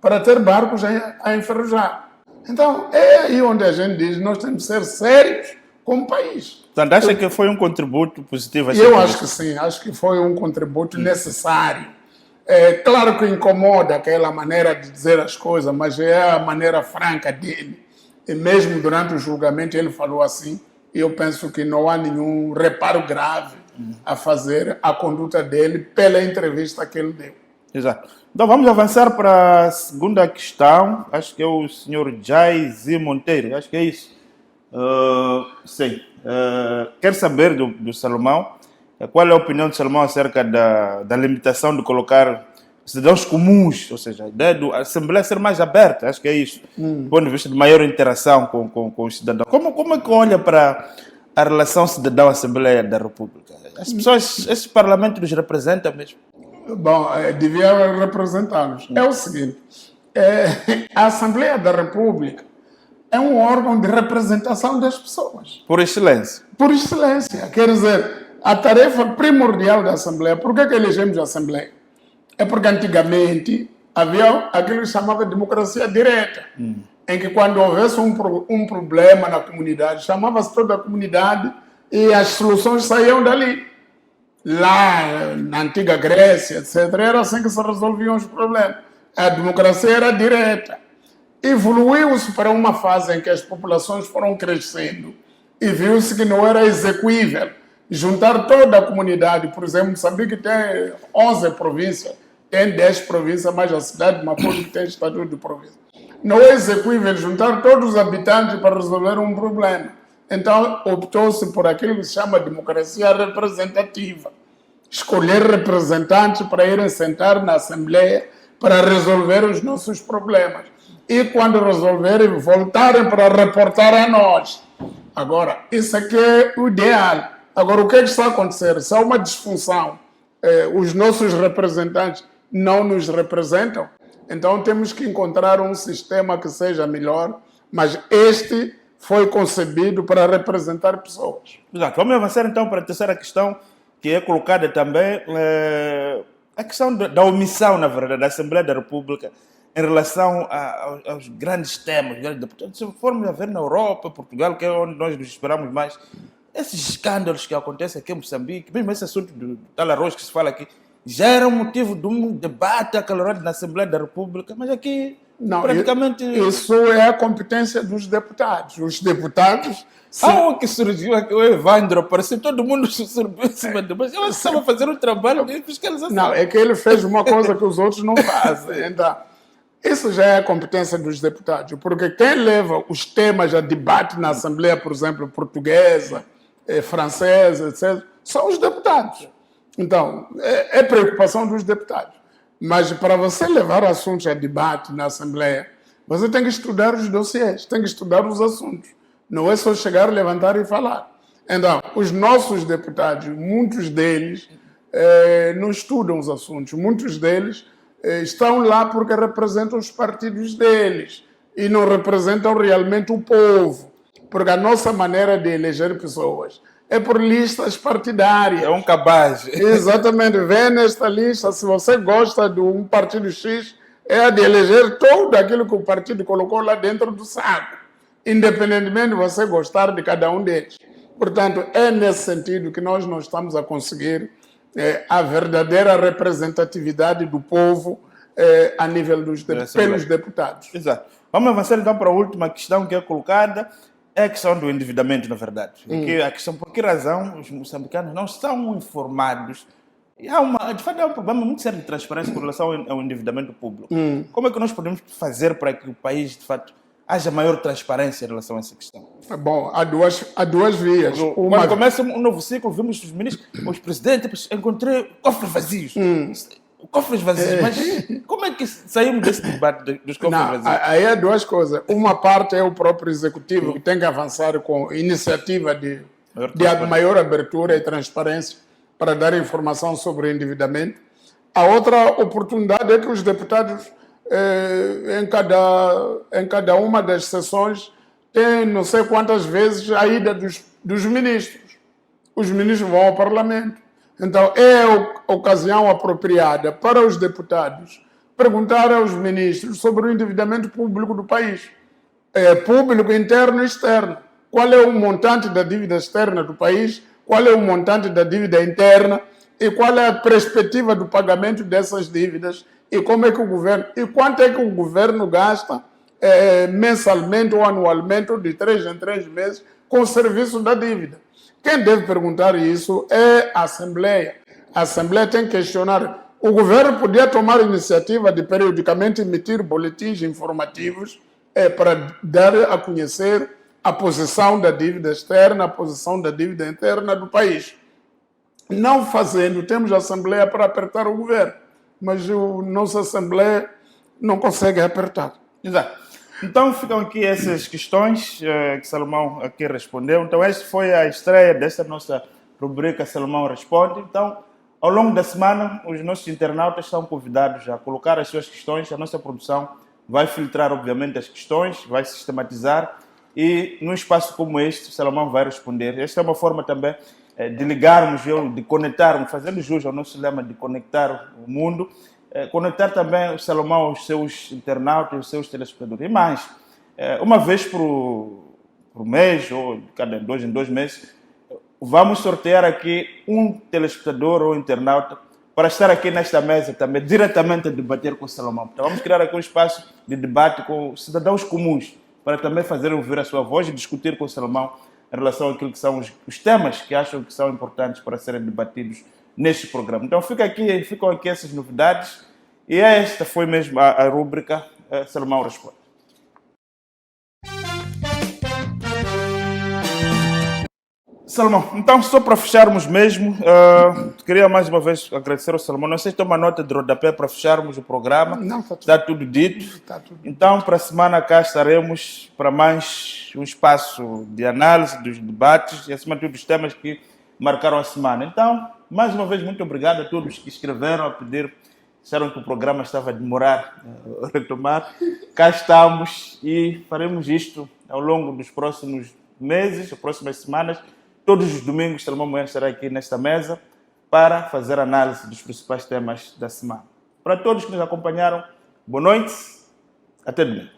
B: para ter barcos a enferrujar. Então, é aí onde a gente diz que nós temos que ser sérios como país.
A: Portanto, acha que foi um contributo positivo?
B: Eu acho que sim, acho que foi um contributo necessário. Claro que incomoda aquela maneira de dizer as coisas, mas é a maneira franca dele. E mesmo durante o julgamento ele falou assim, e eu penso que não há nenhum reparo grave a fazer a conduta dele pela entrevista que ele deu.
A: Exato. Então vamos avançar para a segunda questão. Acho que é o senhor Jaizi Monteiro. Acho que é isso. Sim. Quero saber do Salomão qual é a opinião do Salomão acerca da limitação de colocar cidadãos comuns, ou seja, a ideia da Assembleia ser mais aberta. Acho que é isso. Do ponto de vista de maior interação com os cidadãos. Como é que olha para a relação cidadão-Assembleia da República? As pessoas, esse Parlamento nos representa mesmo?
B: Bom, devia representá-los. É o seguinte, a Assembleia da República é um órgão de representação das pessoas.
A: Por excelência.
B: Por excelência. Quer dizer, a tarefa primordial da Assembleia, por que elegemos a Assembleia? É porque antigamente havia aquilo que se chamava de democracia direta, em que quando houvesse um problema na comunidade, chamava-se toda a comunidade e as soluções saíam dali. Lá, na antiga Grécia, etc., era assim que se resolviam os problemas. A democracia era direta. Evoluiu-se para uma fase em que as populações foram crescendo e viu-se que não era execuível juntar toda a comunidade. Por exemplo, Moçambique tem 11 províncias, tem 10 províncias, mas a cidade de Maputo tem estatuto de província. Não é execuível juntar todos os habitantes para resolver um problema. Então, optou-se por aquilo que se chama democracia representativa. Escolher representantes para irem sentar na Assembleia para resolver os nossos problemas. E quando resolverem, voltarem para reportar a nós. Agora, isso aqui é o ideal. Agora, o que é que está a acontecer? Se há uma disfunção, os nossos representantes não nos representam, então temos que encontrar um sistema que seja melhor, mas este foi concebido para representar pessoas.
A: Exato. Vamos avançar então para a terceira questão, que é colocada também, a questão da omissão, na verdade, da Assembleia da República em relação aos grandes temas, grandes deputados. Se formos a ver na Europa, Portugal, que é onde nós nos esperamos mais, esses escândalos que acontecem aqui em Moçambique, mesmo esse assunto do tal arroz que se fala aqui, já era um motivo de um debate acalorado na Assembleia da República, mas aqui
B: não,
A: praticamente...
B: Isso é a competência dos deputados. Os deputados...
A: Há que surgiu aqui, o Evandro, apareceu, todo mundo subiu em cima de... Mas eu estava a fazer um trabalho de fiscalização.
B: Não, é que ele fez uma coisa que os outros não fazem. Então, isso já é a competência dos deputados, porque quem leva os temas a debate na Assembleia, por exemplo, portuguesa, francesa, etc., são os deputados. Então, é preocupação dos deputados. Mas para você levar assuntos a debate na Assembleia, você tem que estudar os dossiês, tem que estudar os assuntos. Não é só chegar, levantar e falar. Então, os nossos deputados, muitos deles não estudam os assuntos, muitos deles estão lá porque representam os partidos deles e não representam realmente o povo. Porque a nossa maneira de eleger pessoas é por listas partidárias.
A: É um cabaz.
B: Exatamente. Vê nesta lista, se você gosta de um partido X, é a de eleger tudo aquilo que o partido colocou lá dentro do saco, independentemente de você gostar de cada um deles. Portanto, é nesse sentido que nós não estamos a conseguir a verdadeira representatividade do povo a nível pelos deputados.
A: Exato. Vamos avançar então para a última questão que é colocada, é a questão do endividamento, na verdade. A questão, por que razão os moçambicanos não estão informados? De fato, há um problema muito sério de transparência com relação ao endividamento público. Como é que nós podemos fazer para que o país, de fato, haja maior transparência em relação a essa questão?
B: Bom, há duas vias.
A: Quando começa um novo ciclo, vimos os ministros, os presidentes, encontrei cofres vazios. Cofres vazios, mas como é que saímos desse debate dos cofres vazios?
B: Aí há duas coisas. Uma parte é o próprio executivo que tem que avançar com iniciativa de maior abertura e transparência para dar informação sobre o endividamento. A outra oportunidade é que os deputados, em cada uma das sessões, têm não sei quantas vezes a ida dos ministros. Os ministros vão ao Parlamento. Então, é a ocasião apropriada para os deputados perguntar aos ministros sobre o endividamento público do país. Público, interno e externo. Qual é o montante da dívida externa do país? Qual é o montante da dívida interna? E qual é a perspectiva do pagamento dessas dívidas? E como é que o governo... E quanto é que o governo gasta mensalmente ou anualmente, ou de 3 em 3 meses, com o serviço da dívida? Quem deve perguntar isso é a Assembleia. A Assembleia tem que questionar. O governo podia tomar a iniciativa de periodicamente emitir boletins informativos para dar a conhecer a posição da dívida externa, a posição da dívida interna do país. Não fazendo, temos a Assembleia para apertar o governo, mas a nossa Assembleia não consegue apertar.
A: Exato. Então ficam aqui essas questões que Salomão aqui respondeu. Então esta foi a estreia desta nossa rubrica Salomão Responde. Então, ao longo da semana, os nossos internautas estão convidados a colocar as suas questões. A nossa produção vai filtrar, obviamente, as questões, vai sistematizar e, num espaço como este, o Salomão vai responder. Esta é uma forma também de ligarmos, de conectarmos, fazendo jus ao nosso lema de conectar o mundo, conectar também o Salomão aos seus internautas, aos seus telespectadores. E mais, uma vez por mês, ou cada 2 em 2 meses, vamos sortear aqui um telespectador ou internauta para estar aqui nesta mesa também, diretamente a debater com o Salomão. Então vamos criar aqui um espaço de debate com cidadãos comuns, para também fazer ouvir a sua voz e discutir com o Salomão em relação àquilo que são os temas que acham que são importantes para serem debatidos neste programa. Então ficam aqui essas novidades e esta foi mesmo a rúbrica Salomão Responde. Salomão, então só para fecharmos mesmo, queria mais uma vez agradecer ao Salomão. Não sei se tem uma nota de rodapé para fecharmos o programa.
B: Não,
A: está tudo dito.
B: Está tudo.
A: Então, para a semana cá estaremos para mais um espaço de análise dos debates e, acima de tudo, dos temas que marcaram a semana. Então, mais uma vez, muito obrigado a todos que escreveram a pedir, disseram que o programa estava a demorar a retomar. Cá estamos e faremos isto ao longo dos próximos meses, das próximas semanas. Todos os domingos, Salomão Moyano estará aqui nesta mesa para fazer análise dos principais temas da semana. Para todos que nos acompanharam, boa noite, até domingo.